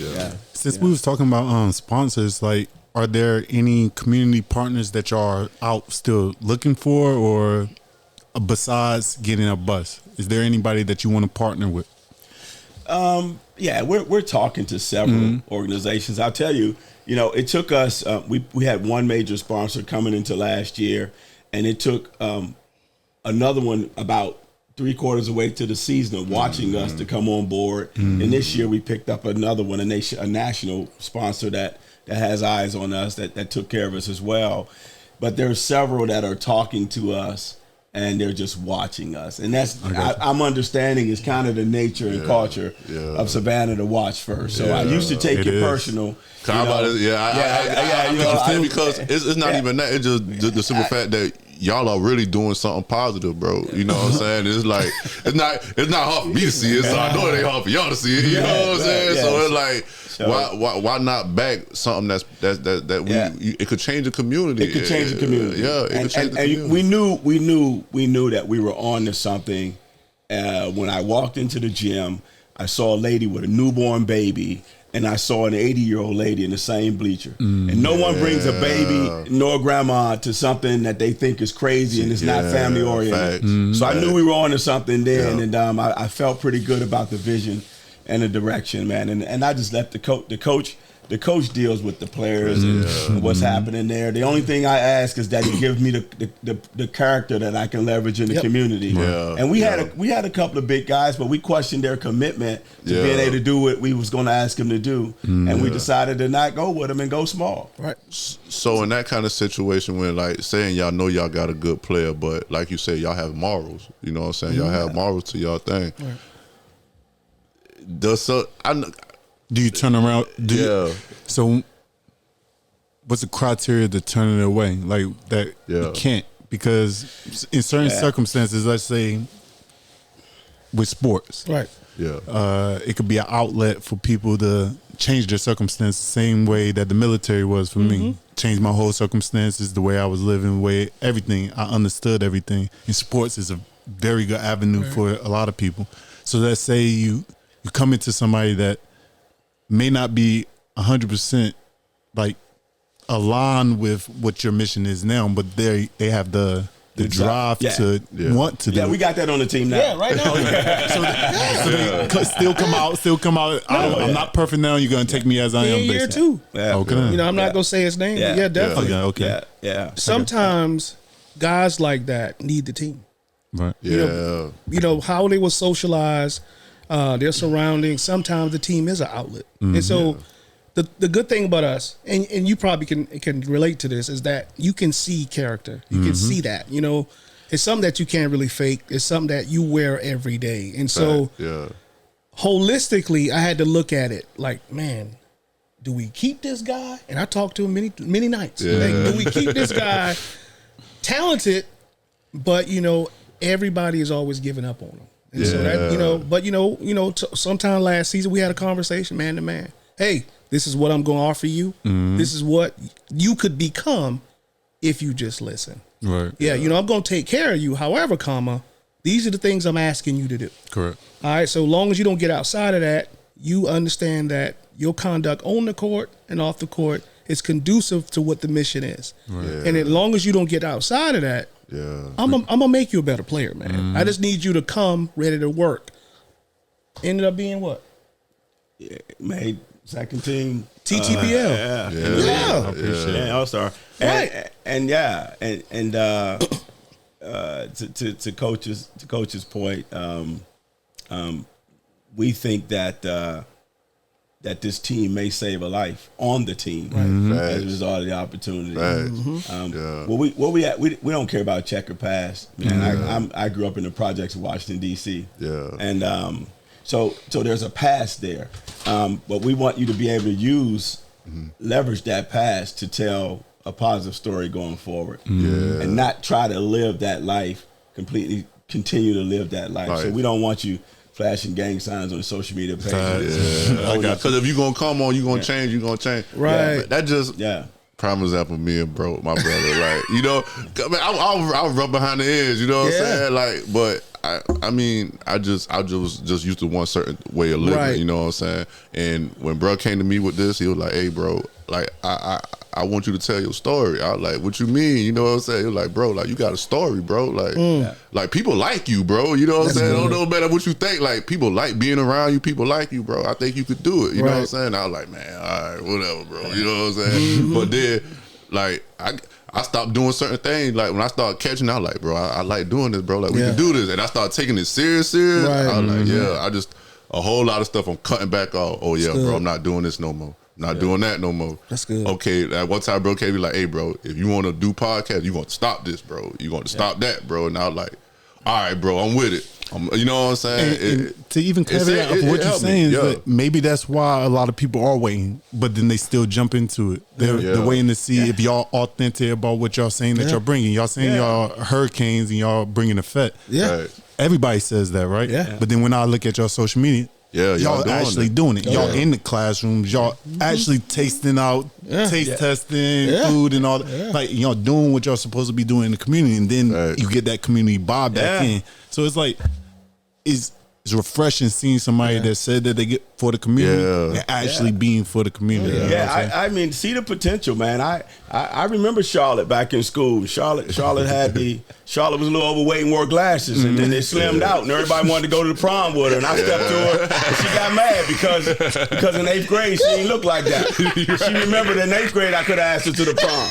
Since we was talking about sponsors, like, are there any community partners that y'all are out still looking for, or besides getting a bus? Is there anybody that you want to partner with? We're talking to several organizations. I'll tell you, it took us, we had one major sponsor coming into last year, and it took another one about 3/4 of the way to the season of watching us to come on board. And this year we picked up another one, a national sponsor that has eyes on us, that took care of us as well. But there are several that are talking to us, and they're just watching us. And that's, I'm understanding, is kind of the nature and culture of Savannah to watch first. So I used to take it personal. Because it's not even that. It's just the simple fact that y'all are really doing something positive, bro. You know what I'm saying? It's like it's not hard for me to see it, so I know it ain't hard for y'all to see it. You know what I'm saying? So it's like, why not back something it could change the community. It could change the community. It could change the community. We knew that we were on to something. When I walked into the gym, I saw a lady with a newborn baby, and I saw an 80-year-old lady in the same bleacher. And no one brings a baby nor grandma to something that they think is crazy and it's not family oriented. So I knew we were on to something then, and I felt pretty good about the vision and the direction, man. And I just left the coach. The coach deals with the players and what's happening there. The only thing I ask is that he gives me the character that I can leverage in the community. And we had a couple of big guys, but we questioned their commitment to being able to do what we was going to ask him to do, and we decided to not go with him and go small. Right. So in that kind of situation, when like saying y'all know y'all got a good player, but like you said, y'all have morals. You know what I'm saying? Y'all have morals to y'all thing. Right. Do you turn around? So what's the criteria to turn it away? Like that you can't, because in certain circumstances, let's say with sports, right? It could be an outlet for people to change their circumstances, the same way that the military was for me. Changed my whole circumstances, the way I was living, everything. I understood everything. And sports is a very good avenue for a lot of people. So let's say you come into somebody that may not be 100% like aligned with what your mission is now, but they have the the drive to want to do. Yeah, we got that on the team now. Yeah, right now. So still come out. I'm not perfect now. You're gonna take me as I am. Year two. Yeah. Okay. You know, I'm not gonna say his name. Yeah, definitely. Okay. Yeah. Sometimes guys like that need the team. Right. Yeah. You know how they were socialized, their surroundings. Sometimes the team is an outlet, and so the good thing about us, and you probably can relate to this, is that you can see character. You can see that. You know, it's something that you can't really fake. It's something that you wear every day, and so holistically, I had to look at it like, man, do we keep this guy? And I talked to him many nights. Yeah. Like, do we keep this guy talented? But you know, everybody is always giving up on him. And so that, you know, but sometime last season we had a conversation man to man. Hey, this is what I'm going to offer you. This is what you could become if you just listen. Right. Yeah. You know, I'm going to take care of you. However, these are the things I'm asking you to do. Correct. All right. So long as you don't get outside of that, you understand that your conduct on the court and off the court is conducive to what the mission is. Right. And as long as you don't get outside of that, I'm gonna make you a better player, man. I just need you to come ready to work. Ended up being what? Yeah, made second team TTPL. Yeah, All-Star. Right. To coach's point, we think that this team may save a life on the team as a result of the opportunity. We don't care about checker pass. Man, I grew up in the projects of Washington D.C. And so there's a pass there, but we want you to be able to leverage that pass to tell a positive story going forward, and not try to live that life completely. Continue to live that life. Right. So we don't want you flashing gang signs on the social media pages. Because if you're going to come on, you're going to change, you're going to change. Right. But that just, prime example, me and my brother, like, you know, I mean, I'll rub behind the ears, you know what I'm saying? Like, but I mean, I just used to one certain way of living, you know what I'm saying? And when bro came to me with this, he was like, hey, bro, like, I want you to tell your story. I was like, what you mean? You know what I'm saying? He was like, bro, like, you got a story, bro. Like, like people like you, bro. You know what I'm saying? I don't know better what you think. Like, people like being around you. People like you, bro. I think you could do it. You know what I'm saying? I was like, man, all right, whatever, bro. You know what I'm saying? But then, like, I stopped doing certain things. Like, when I started catching, I was like, bro, I like doing this, bro. Like, we can do this. And I started taking it serious. I was like, a whole lot of stuff I'm cutting back off. Oh, yeah, bro, I'm not doing this no more. Not doing that no more. That's good. Okay, at one time, bro, came be like, hey, bro, if you want to do podcasts, you want to stop this, bro. You want to stop that, bro. And I was like, all right, bro, I'm with it. You know what I'm saying? And to even caveat of what you're saying, is that maybe that's why a lot of people are waiting, but then they still jump into it. They're waiting to see if y'all authentic about what y'all saying that y'all bringing. Y'all saying y'all Hurricanes and y'all bringing effect. Yeah. Right. Everybody says that, right? Yeah. But then when I look at y'all social media, y'all actually doing it. Y'all in the classrooms. Y'all actually tasting out, testing food and all that. Like, y'all doing what y'all supposed to be doing in the community, and then you get that community vibe back in. So it's like, it's refreshing seeing somebody that said that they get for the community and actually being for the community. I mean, see the potential, man. I remember Charlotte back in school. Charlotte Charlotte was a little overweight and wore glasses, and then they slimmed out, and everybody wanted to go to the prom with her. And I stepped to her, and she got mad because in 8th grade she didn't look like that. She remembered in 8th grade I could have asked her to the prom.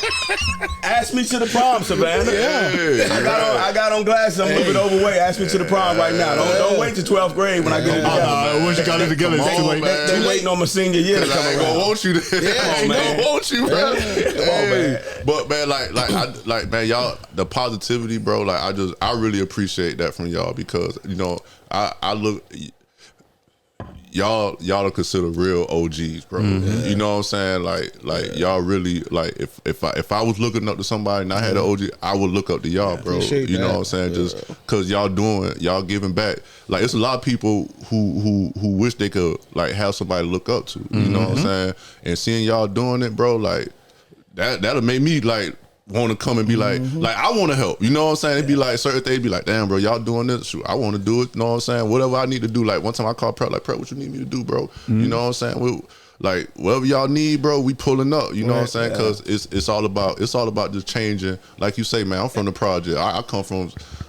Ask me to the prom, Savannah. I got on glasses. I'm a little bit overweight. Ask me to the prom right now. Don't wait till 12th grade when I get it together. Once you got it together, they waiting on my senior year to come around. I ain't gonna want you to. I ain't gonna want you, bro. Come on, man. But man, man, y'all, the positivity, bro. Like, I really appreciate that from y'all, because you know I look. Y'all are considered real OGs, bro. You know what I'm saying? Like y'all really, like, if I was looking up to somebody and I had an OG, I would look up to y'all, bro. You know what I'm saying? Just because y'all giving back. Like, it's a lot of people who wish they could, like, have somebody to look up to. You know what I'm saying? And seeing y'all doing it, bro, like, that'll make me, like, want to come and be like I want to help. You know what I'm saying? It'd be like certain things, be like, damn, bro, y'all doing this? Shoot, I want to do it. You know what I'm saying? Whatever I need to do. Like, one time I called Prep, like, Prep, what you need me to do, bro? You know what I'm saying? like whatever y'all need, bro, we pulling up. You know what I'm saying? Because it's all about just changing. Like you say, man, I'm from the project.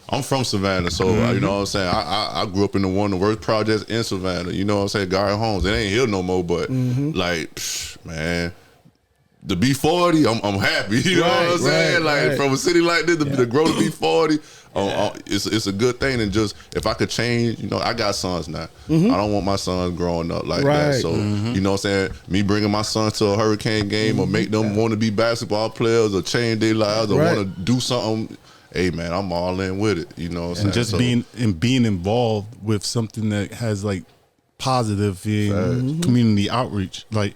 I'm from Savannah, so you know what I'm saying. I grew up in one of the worst projects in Savannah. You know what I'm saying? Gary Homes, it ain't here no more. But like, man, the B40, I'm happy. You know what I'm saying? Like from a city like this, to grow the B40. It's a good thing, and just if I could change, you know, I got sons now. I don't want my sons growing up like that. So you know what I'm saying, me bringing my sons to a Hurricane game or make them want to be basketball players or change their lives or want to do something. Hey man, I'm all in with it. You know what I'm saying? Just being involved with something that has like positive community outreach. Like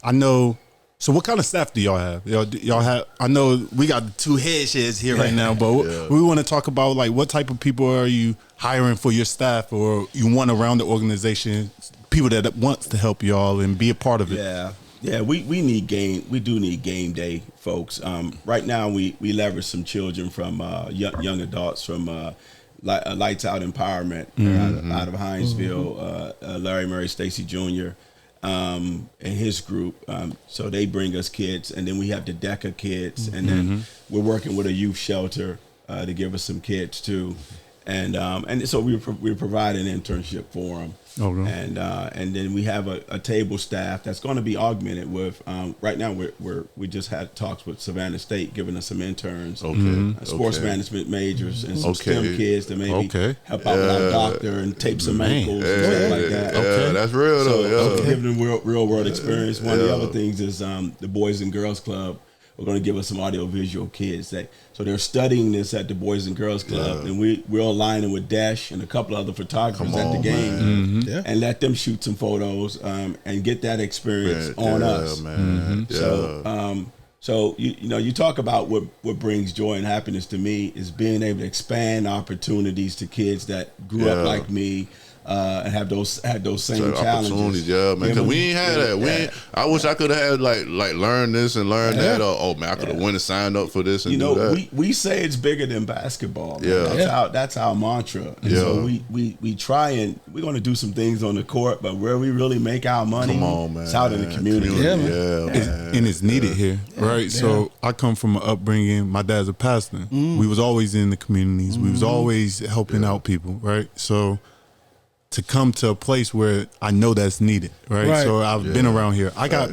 I know. So what kind of staff do y'all have? Y'all have, I know we got the two head sheds here right now, but we want to talk about like what type of people are you hiring for your staff, or you want around the organization, people that wants to help y'all and be a part of it. Yeah, we do need game day folks. Right now we leverage some children from young adults from Lights Out Empowerment out of Hinesville, Larry Murray Stacy Jr., and his group. So they bring us kids, and then we have the DECA kids, and then we're working with a youth shelter to give us some kids too, and so we provide an internship for them. And then we have a table staff that's going to be augmented with. Right now we just had talks with Savannah State giving us some interns, sports management majors, and some STEM kids to maybe help out with our doctor and tape some ankles and stuff like that. That's real though. So giving them real world experience. One of the other things is the Boys and Girls Club. We're going to give us some audio-visual kids. So they're studying this at the Boys and Girls Club, and we're aligning with Dash and a couple other photographers at the game, and let them shoot some photos and get that experience on us. So you know, you talk about what brings joy and happiness to me is being able to expand opportunities to kids that grew up like me. And had those same challenges. Man. Because we ain't had that. I wish I could have had like learn this and learn that. Or man, I could have went and signed up for this and do that. We say it's bigger than basketball. Man. That's our mantra. And so we try, and we're going to do some things on the court, but where we really make our money, it's out in the community. And it's needed here, right? So I come from an upbringing. My dad's a pastor. We was always in the communities. We was always helping out people, right? So to come to a place where I know that's needed, right? So I've been around here. I got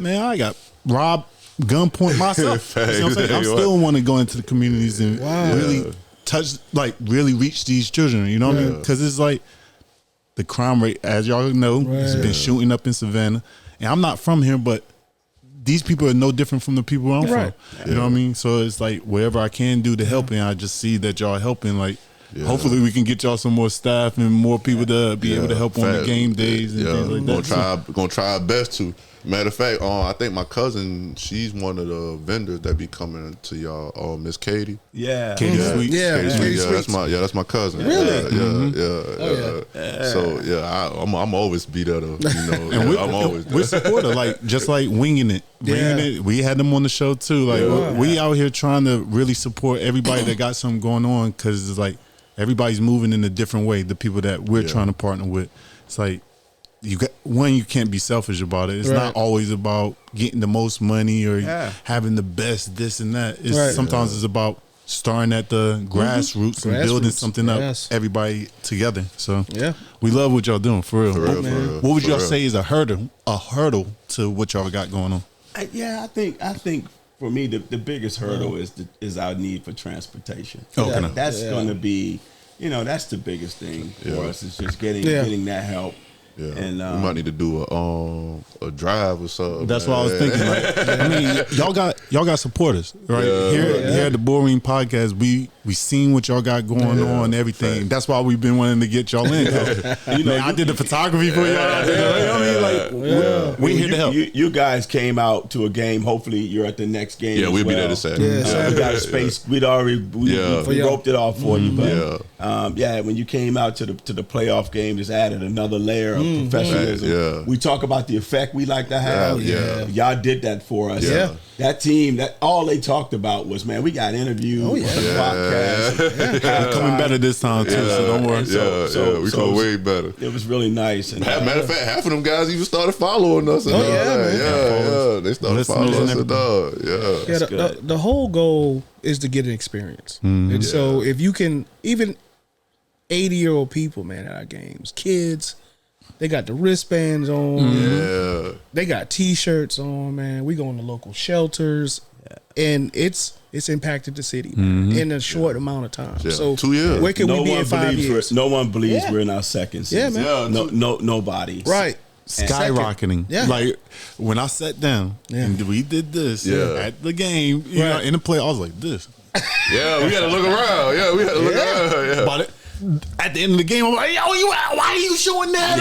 robbed, gunpoint myself. You know what I'm saying? I still want to go into the communities and really touch, like really reach these children. You know what I mean? Because it's like the crime rate, as y'all know, has been shooting up in Savannah. And I'm not from here, but these people are no different from the people I'm from. You know what I mean? So it's like whatever I can do to help, and I just see that y'all helping, like, hopefully we can get y'all some more staff and more people to be able to help on the game days and things like that. Gonna try our best to. Matter of fact, I think my cousin, she's one of the vendors that be coming to y'all. Miss Katie. Katie Sweet. Katie Sweet. That's my cousin. Really? So I'm always be there though. You know, and I'm always there. We're supportive, like just like winging it. We had them on the show too. Like we out here trying to really support everybody that got something going on, because it's like everybody's moving in a different way. The people that we're trying to partner with, it's like you can't be selfish about it. It's not always about getting the most money or having the best this and that. It's sometimes it's about starting at the grassroots and building something up, everybody together. So we love what y'all doing, for real. What would y'all say is a hurdle to what y'all got going on? I think for me the biggest hurdle is our need for transportation. That's going to be, that's the biggest thing for us. Is just getting that help. Yeah, and we might need to do a drive or something. That's what I was thinking. Like, I mean, y'all got supporters, right? Here at the Bullring podcast, we seen what y'all got going on and everything. Fact. That's why we've been wanting to get y'all in. I did the photography for y'all. We're here to help. You guys came out to a game. Hopefully, you're at the next game. Yeah, we'll be there to Saturday. We got a space. We roped it off for you, but when you came out to the playoff game, just added another layer of professionalism. We talk about the effect we like to have. Y'all did that for us. That team, all they talked about was, man, we got interviews on the podcast. Coming better this time too, so don't worry. We come way better. It was really nice. And matter of fact, half of them guys even started following us. And they started following us. The whole goal is to get an experience. And so if you can, even 80-year-old people, man, at our games, kids, they got the wristbands on. Yeah. They got T-shirts on, man. We go in the local shelters. And it's impacted the city in a short amount of time. Yeah. So 2 years. Where can we be in 5 years? No one believes we're in our second season. Yeah, man. Nobody. Right. Skyrocketing. Yeah. Like when I sat down and we did this at the game, you know, in the play, I was like, this. Yeah, we had to look around. Yeah, we had to look around. Yeah. But at the end of the game, I'm like, yo, why are you showing that?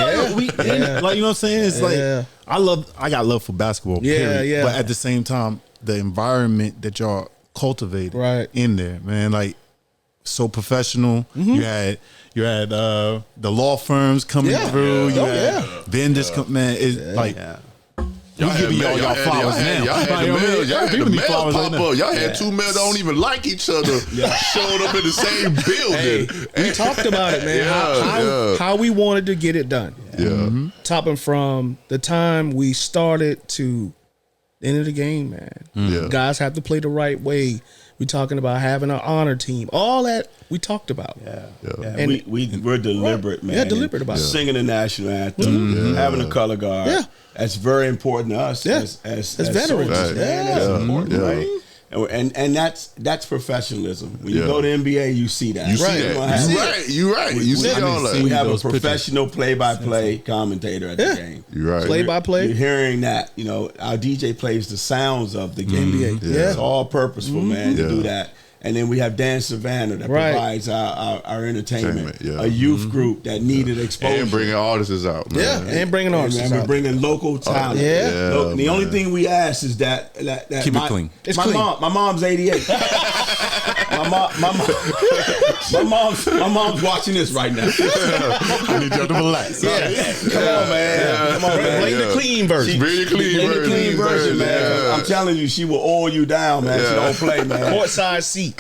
Like, you know what I'm saying? It's like I got love for basketball. Period. But at the same time, the environment that y'all cultivate in there, man, like so professional. You had the law firms coming through. You had vendors come, man. It's like y'all giving y'all flowers now. Y'all had the males pop up. Y'all had 2 men that don't even like each other showed up in the same building. We talked about it, man. How we wanted to get it done. Topping from the time we started to the end of the game, man. Guys have to play the right way. We're talking about having an honor team. All that we talked about. And we're deliberate, man. Yeah, deliberate about it. Singing the national anthem, having a color guard. Yeah. That's very important to us as veterans. That's important, right? And that's professionalism. When you go to NBA, you see that. You see all that. We have a professional play-by-play commentator at the game. You're right. Play-by-play. You're hearing that. You know, our DJ plays the sounds of the game. It's all purposeful, man, to do that. And then we have Dan Savannah that provides our entertainment. A youth group that needed exposure. And bringing artists out, man. And bringing artists out. We're bringing local talent. The only thing we ask is that keep it clean. It's clean. My mom's 88. my mom's watching this right now. I need y'all to relax. Come on, man. Come on, man. Bring the clean version. Bring the clean version, man. I'm telling you, she will oil you down, man. She don't play, man. Courtside seats.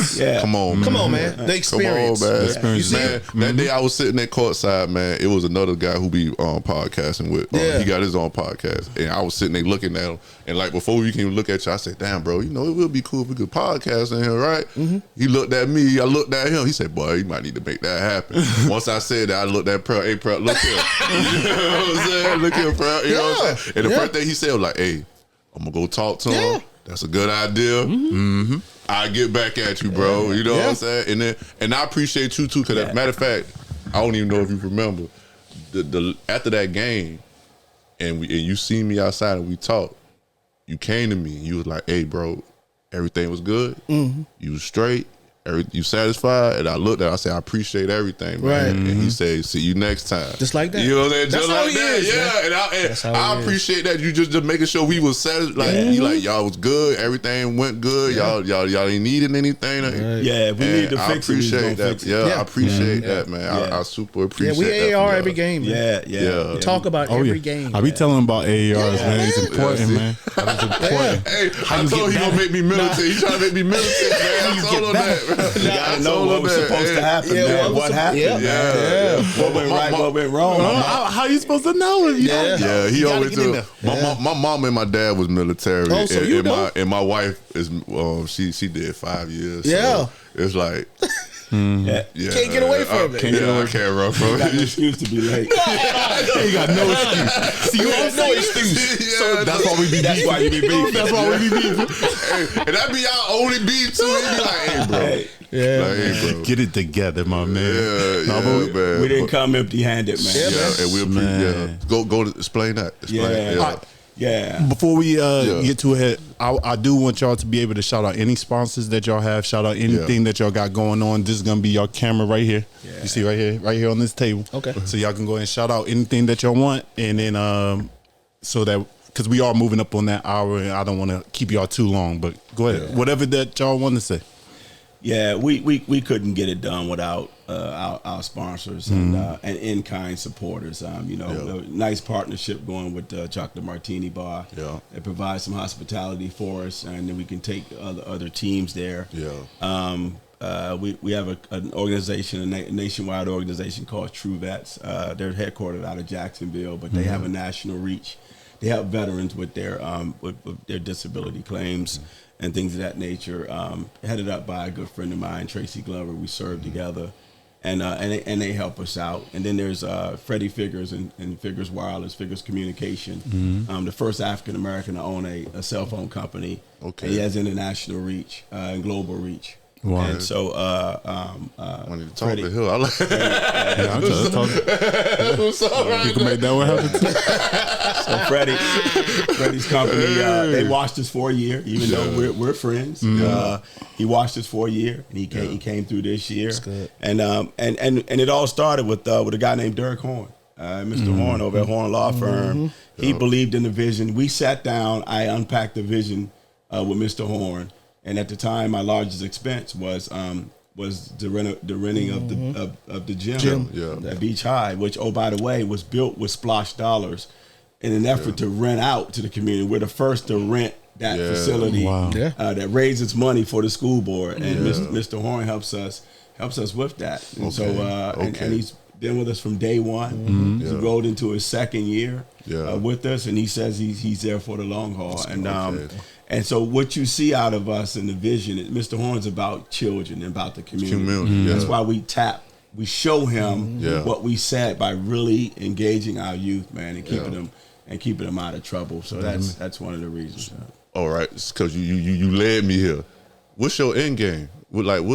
Come on, man. The experience. Come on, man. The experience. Man, that day I was sitting at courtside, man. It was another guy who be podcasting with. He got his own podcast, and I was sitting there looking at him. And like before we can even look at you, I said, "Damn, bro, you know it would be cool if we could podcast in here, right?" He looked at me. I looked at him. He said, "Boy, you might need to make that happen." Once I said that, I looked at Pearl. Hey, Pearl, look here. You know what I'm saying? Look here, Pearl. You know what I'm saying? And the first thing he said was like, "Hey, I'm gonna go talk to him. That's a good idea." I get back at you, bro. You know what I'm saying? And I appreciate you too, because as a matter of fact, I don't even know if you remember the after that game, and you seen me outside and we talked. You came to me and you was like, "Hey, bro, everything was good. You was straight. You satisfied?" And I looked at it, I said, "I appreciate everything, man." And he said, "See you next time." Just like that. You know what I'm saying? That's just how like he that. Is, and I appreciate that. You just making sure we was satisfied. Like, you like, y'all was good. Everything went good. Y'all ain't needed anything. Yeah, we need to fix it. I appreciate that. I appreciate that, man. I super appreciate that. We AR every game. Yeah. We talk about every game. I be telling about AARs, man. It's important, man. It's important. Hey, I told he gonna make me military. He trying to make me military, man. I told him that. You gotta know what was supposed to happen, man. What happened? What went right, what went wrong. How you supposed to know? He always told. My mom and my dad was military. Oh, so you know. And my wife is she did 5 years. Yeah. So it's like can't get away from it. I can't run from it. You got no excuse to be late. You got no excuse. See, you have no excuse. So that's why we be beefing. That's why you be beefing. That's why we be beefing. And that be our only beef too. He be like, "Hey, bro." Like, hey, bro. Get it together, my man. Man. We didn't come empty-handed, man. And we'll go to explain that. Before we get too ahead, I do want y'all to be able to shout out any sponsors that y'all have. Shout out anything that y'all got going on. This is gonna be your camera right here. You see right here on this table. Okay. So y'all can go ahead and shout out anything that y'all want, and then so that because we are moving up on that hour, and I don't want to keep y'all too long. But go ahead, whatever that y'all want to say. Yeah, we couldn't get it done without our sponsors and in-kind supporters. Nice partnership going with Chocolate Martini Bar. It provides some hospitality for us, and then we can take other teams there. we have an organization, a nationwide organization called True Vets. They're headquartered out of Jacksonville, but they have a national reach. They help veterans with their disability claims and things of that nature. Headed up by a good friend of mine, Tracy Glover. We serve together, and they help us out. And then there's Freddie Figures and Figures Wireless, Figures Communication, the first African American to own a cell phone company. Okay, and he has international reach and global reach. Wow. And so, I need to talk to him. I like I'm just talking. I'm sorry. You can make that one happen. So Freddie's company, they watched us for a year, even though we're friends. He watched us for a year, and he came through this year. That's good. And it all started with a guy named Derek Horn, Mr. Horn over at Horn Law Firm. He believed in the vision. We sat down. I unpacked the vision with Mr. Horn. And at the time, my largest expense was the renting of the gym at Beach High, which, oh, by the way, was built with Splosh dollars in an effort to rent out to the community. We're the first to rent that facility that raises money for the school board, and Mr. Horn helps us with that. And and he's been with us from day one. He's rolled into his second year with us, and he says he's there for the long haul. And so what you see out of us in the vision, Mr. Horn's about children and about the community. That's why we show him what we said by really engaging our youth, man, and keeping them out of trouble. So that's one of the reasons. All right, because you led me here. What's your end game? What's you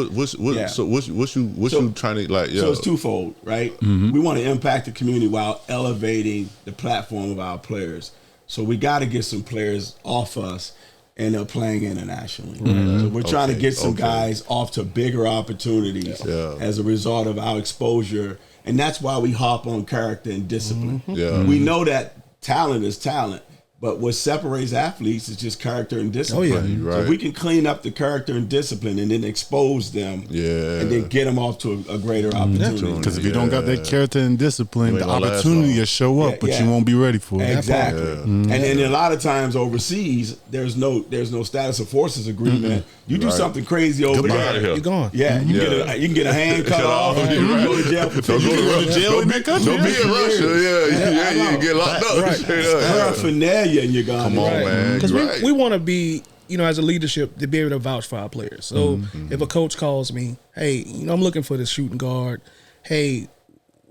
trying to like? So it's twofold, right? We want to impact the community while elevating the platform of our players. So we got to get some players off us and they're playing internationally. So we're trying to get some guys off to bigger opportunities as a result of our exposure. And that's why we hop on character and discipline. We know that talent is talent, but what separates athletes is just character and discipline. So if we can clean up the character and discipline and then expose them and then get them off to a greater opportunity. Because if you don't got that character and discipline, the opportunity will show up, but you won't be ready for it. Exactly. And then a lot of times overseas, there's no status of forces agreement. You do something crazy over there, you're gone. You can get a hand cut off. You can go to jail for 2 years. Go to jail in that country. Don't be in Russia. You get locked up. Paraphernalia, and you're gone. Come on, man. Because we want to be, as a leadership, to be able to vouch for our players. So if a coach calls me, hey, I'm looking for this shooting guard. Hey,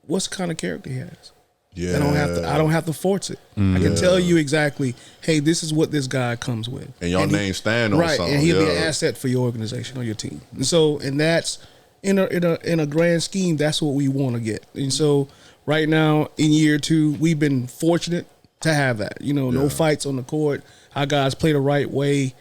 what's the kind of character he has? I don't have to force it. I can tell you exactly, hey, this is what this guy comes with. And your name stand on something. And he'll be an asset for your organization or your team. And so, and that's in a grand scheme, that's what we want to get. And so right now in year 2, we've been fortunate to have that. No fights on the court. Our guys play the right way,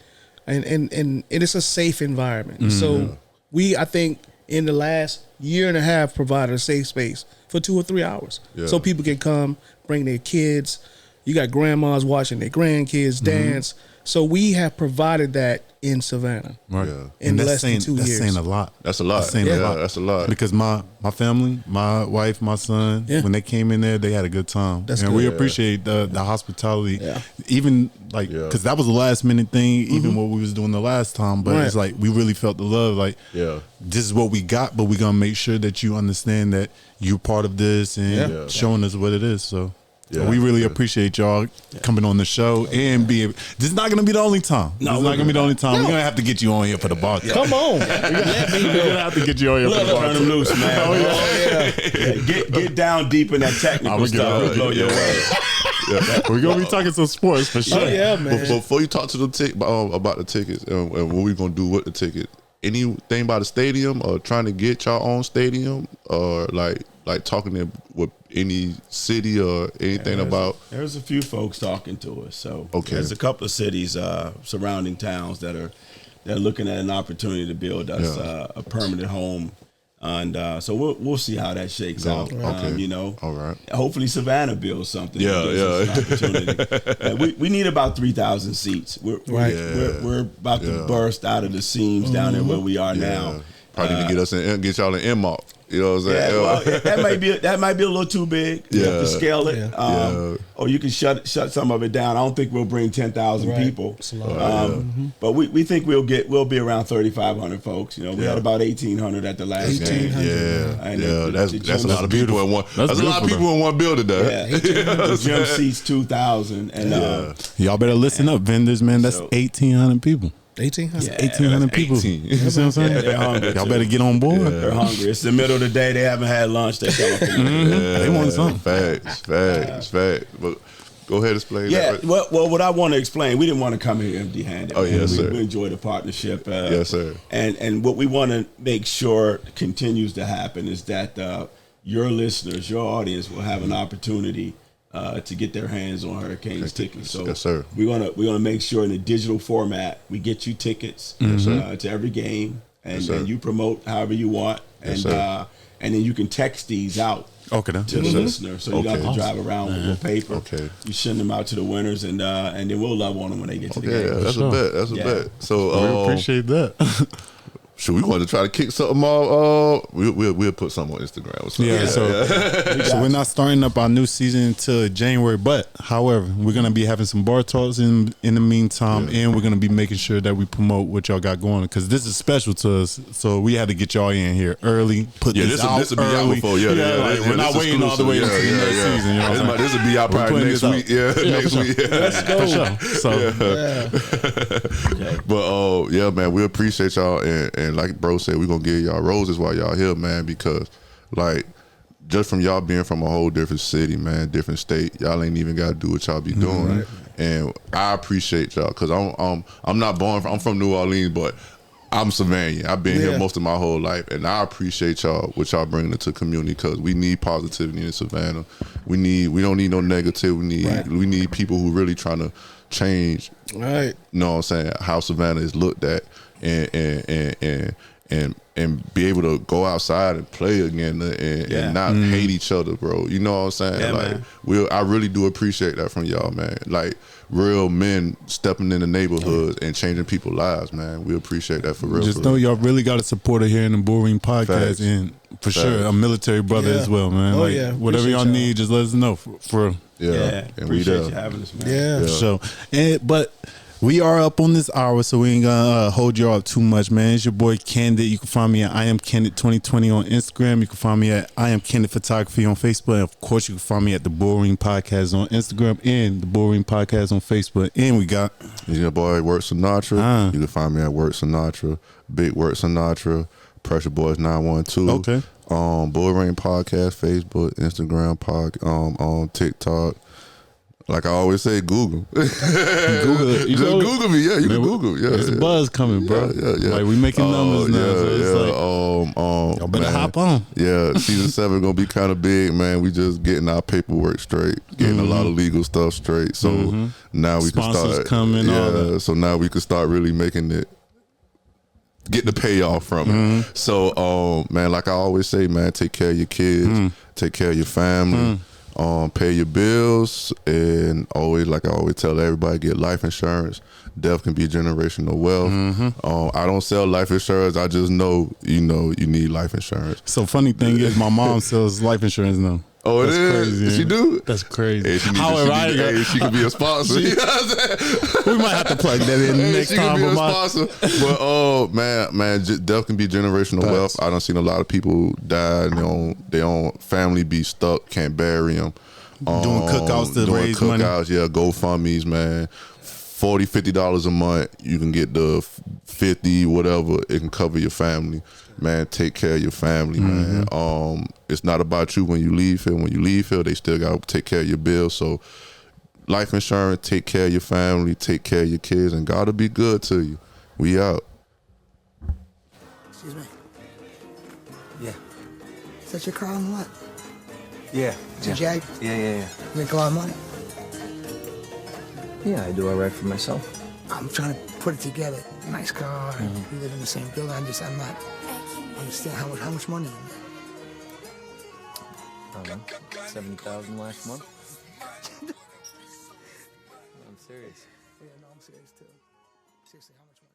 and it's a safe environment. So I think in the last year and a half provided a safe space for 2 or 3 hours. So people can come, bring their kids. You got grandmas watching their grandkids dance. So we have provided that in Savannah. Right. In less than 2 years. That's saying a lot. That's a lot. That's a lot. Because my family, my wife, my son, when they came in there, they had a good time. We appreciate the hospitality. Even because that was a last minute thing, even what we was doing the last time. But it's like we really felt the love. Like, this is what we got, but we're going to make sure that you understand that you're part of this and showing us what it is. So. We really appreciate y'all coming on the show and this is not going to be the only time. This is not going to be the only time. We're going to have to get you on here for the bar. Come on. We're going to have to get you on here for the bar. Turn them loose, man. Get down deep in that technical stuff. We'll blow your way. We're going to be talking some sports for sure. Man. Before you talk to the about the tickets and what we're going to do with the ticket, anything about the stadium or trying to get your own stadium or like talking with any city or anything about? There's a few folks talking to us. So there's a couple of cities, surrounding towns that are looking at an opportunity to build us a permanent home. And so we'll see how that shakes out. All right. Hopefully Savannah builds something. An opportunity. We need about 3,000 seats. We're about to burst out of the seams down there where we are now. Probably to get y'all in Inmark. You know what I'm saying? Yeah, well, that might be a little too big. You have to scale it. Or you can shut some of it down. I don't think we'll bring 10,000 people. But we think we'll be around 3,500 folks. You know, we had about 1,800 at the last game. That's a lot of people in one. That's a lot of people in one building. The gym seats 2,000, and y'all better listen up, vendors, man. That's 1,800 people. 1,800? Yeah, 1,800 people. You see what I'm saying? Yeah, they're hungry. Y'all better get on board. They're hungry. It's the middle of the day. They haven't had lunch. They come up. They want something. Facts. But go ahead and explain that. Well, what I want to explain, we didn't want to come here empty-handed. Oh, yes, sir. We enjoy the partnership. Yes, sir. And what we want to make sure continues to happen is that your listeners, your audience will have an opportunity to get their hands on Hurricanes tickets. So yes, sir. We're gonna make sure in a digital format we get you tickets to every game, and then you promote however you want, and then you can text these out to the listener. So you don't have to drive around with your paper. You send them out to the winners, and then we'll love on them when they get to the game. Yeah, that's a bet. That's a bet. So we appreciate that. Should we want to try to kick something off? We'll put something on Instagram. Or something. So we're not starting up our new season until January. But however, we're gonna be having some bar talks in the meantime, and we're gonna be making sure that we promote what y'all got going, because this is special to us. So we had to get y'all in here early. Put this out will be out before. We're not waiting all the way until the next season. You know this will be out probably next week. Next week. Let's go. But man, we appreciate y'all, and like bro said, we're gonna give y'all roses while y'all here, man, because like just from y'all being from a whole different city, man, different state, y'all ain't even gotta do what y'all be doing. Right. And I appreciate y'all, because I'm not born I'm from New Orleans, but I'm Savannah. I've been here most of my whole life, and I appreciate y'all, what y'all bringing into the community, because we need positivity in Savannah. We don't need no negative. We need people who really trying to change. Right. You know what I'm saying? How Savannah is looked at, and be able to go outside and play again, and not hate each other, bro. You know what I'm saying? Yeah, I really do appreciate that from y'all, man. Like real men stepping in the neighborhoods and changing people's lives, man. We appreciate that for real. Just know y'all really got a supporter here in the Bullring podcast, and for sure a military brother as well, man. Whatever y'all need, just let us know for real. And appreciate you having us, man. So, but we are up on this hour, so we ain't gonna hold y'all up too much, man. It's your boy Candid. You can find me at I Am Candid 2020 on Instagram. You can find me at I Am Candid Photography on Facebook. And of course, you can find me at the Bullring Podcast on Instagram and the Bullring Podcast on Facebook. And we got your boy Work Sinatra. You can find me at Work Sinatra, Big Work Sinatra, Pressure Boys 912. Okay. Bullring Podcast, Facebook, Instagram, on TikTok. Like I always say, Google. Google it. Just Google me. Yeah, you can Google. Yeah, there's a buzz coming, bro. Yeah. Like we making numbers now. So it's like, y'all better hop on. Yeah, season 7 gonna be kind of big, man. We just getting our paperwork straight, getting a lot of legal stuff straight. So now we Sponsors can start coming. So now we can start really making it. Get the payoff from it. So, man, like I always say, man, take care of your kids, take care of your family. Pay your bills, and always, like I always tell everybody, get life insurance. Death can be generational wealth. I don't sell life insurance. I just know, you need life insurance. So funny thing is, my mom sells life insurance now. Oh, it is? Crazy, she do? That's crazy. Hey, she could be a sponsor. You know what I'm saying? We might have to plug that in next she time. She could be a sponsor. But, man, death can be generational wealth. I done seen a lot of people die, and their own family be stuck, can't bury them. Doing cookouts to raise money. Yeah, GoFundMe's, man. $40, $50 a month. You can get the 50, whatever. It can cover your family. Man, take care of your family, man. It's not about you when you leave here. When you leave here, they still got to take care of your bills. So, life insurance, take care of your family, take care of your kids, and God will be good to you. We out. Excuse me. Yeah. Is that your car on the lot? Yeah. It's a Jag? Yeah. You make a lot of money? Yeah, I do all right for myself. I'm trying to put it together. Nice car. We live in the same building. I'm not understand how much money you make. I don't know. 70,000 last month. I'm serious. Yeah, no, I'm serious too. Seriously, how much money?